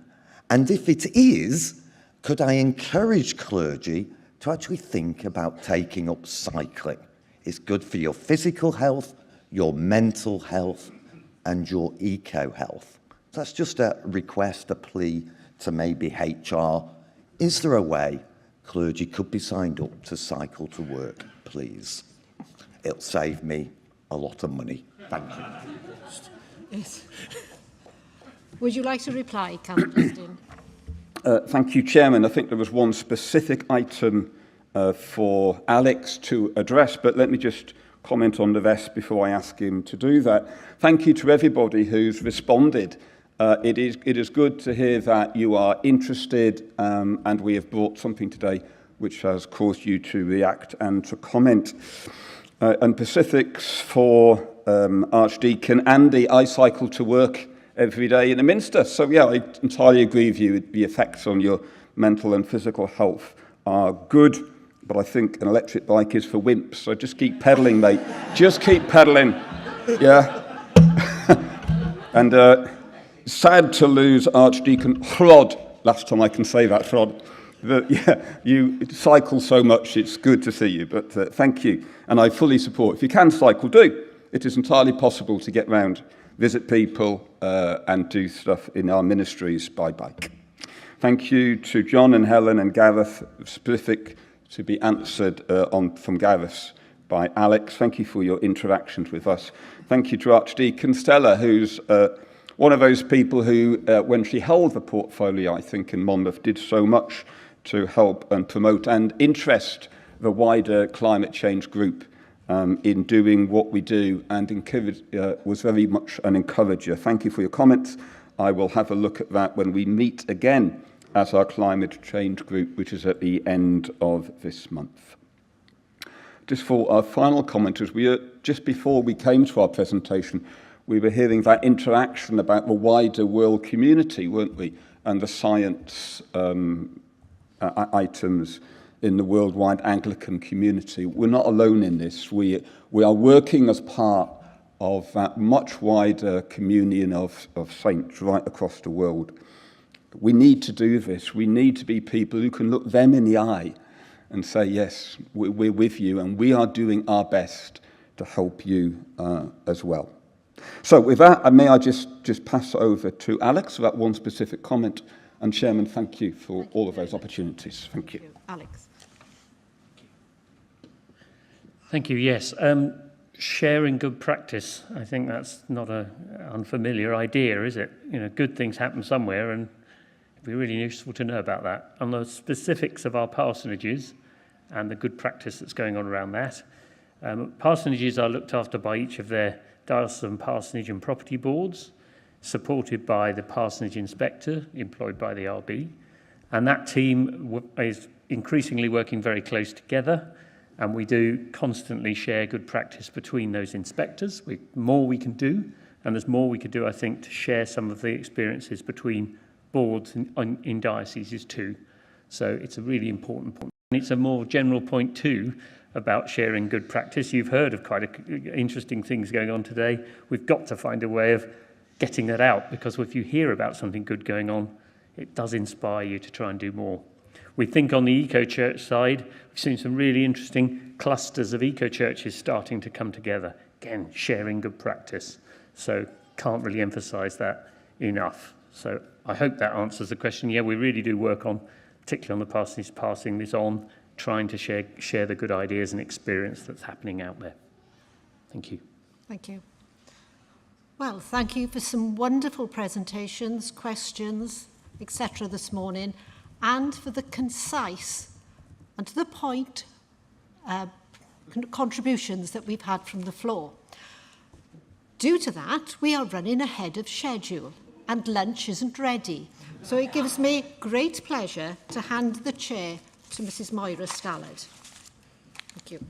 Speaker 5: And if it is, could I encourage clergy to actually think about taking up cycling? It's good for your physical health, your mental health, and your eco-health. That's just a request, a plea to maybe HR. Is there a way clergy could be signed up to Cycle to Work, please? It'll save me a lot of money. Thank you.
Speaker 1: Yes. Would you like to reply, Councillor Justin?
Speaker 12: Thank you, Chairman. I think there was one specific item for Alex to address, but let me just comment on the rest before I ask him to do that. Thank you to everybody who's responded. It is good to hear that you are interested, and we have brought something today which has caused you to react and to comment. And specifics for Archdeacon Andy, I cycle to work every day in the Minster. So yeah, I entirely agree with you. The effects on your mental and physical health are good, but I think an electric bike is for wimps. So just keep pedalling, mate. Just keep pedalling. Yeah. And sad to lose Archdeacon Hrod. Last time I can say that, Hrod. But yeah, you cycle so much, it's good to see you. But thank you. And I fully support. If you can cycle, do. It is entirely possible to get round, visit people, and do stuff in our ministries by bike. Thank you to John and Helen and Gareth, specific to be answered from Gareth by Alex. Thank you for your interactions with us. Thank you to Archdeacon Stella, who's one of those people who, when she held the portfolio, I think, in Monmouth, did so much to help and promote and interest the wider climate change group in doing what we do, and was very much an encourager. Thank you for your comments. I will have a look at that when we meet again as our climate change group, which is at the end of this month. Just for our final commenters, just before we came to our presentation, we were hearing that interaction about the wider world community, weren't we? and the science items in the worldwide Anglican community. We're not alone in this. We are working as part of that much wider communion of saints right across the world. We need to do this. We need to be people who can look them in the eye and say, yes, we're with you, and we are doing our best to help you as well. So with that, may I just pass over to Alex for that one specific comment. And Chairman, thank you for all of those opportunities. Thank you.
Speaker 1: Alex.
Speaker 21: Thank you. Yes. Sharing good practice. I think that's not an unfamiliar idea, is it? You know, good things happen somewhere, and it'd be really useful to know about that. On the specifics of our parsonages and the good practice that's going on around that. Parsonages are looked after by each of their diocesan parsonage and property boards, supported by the parsonage inspector employed by the RB. And that team is increasingly working very close together, and we do constantly share good practice between those inspectors. More we can do, and there's more we could do, I think, to share some of the experiences between boards in dioceses too. So it's a really important point. And it's a more general point too about sharing good practice. You've heard of quite interesting things going on today. We've got to find a way of getting that out, because if you hear about something good going on, it does inspire you to try and do more. We think on the eco-church side, we've seen some really interesting clusters of eco-churches starting to come together. Again, sharing good practice. So can't really emphasize that enough. So I hope that answers the question. Yeah, we really do work on, particularly on the parsonage, passing this on, trying to share the good ideas and experience that's happening out there. Thank you.
Speaker 1: Thank you. Well, thank you for some wonderful presentations, questions, etc. this morning, and for the concise and to the point contributions that we've had from the floor. Due to that, we are running ahead of schedule and lunch isn't ready. So it gives me great pleasure to hand the chair to Mrs. Moira Stallard. Thank you.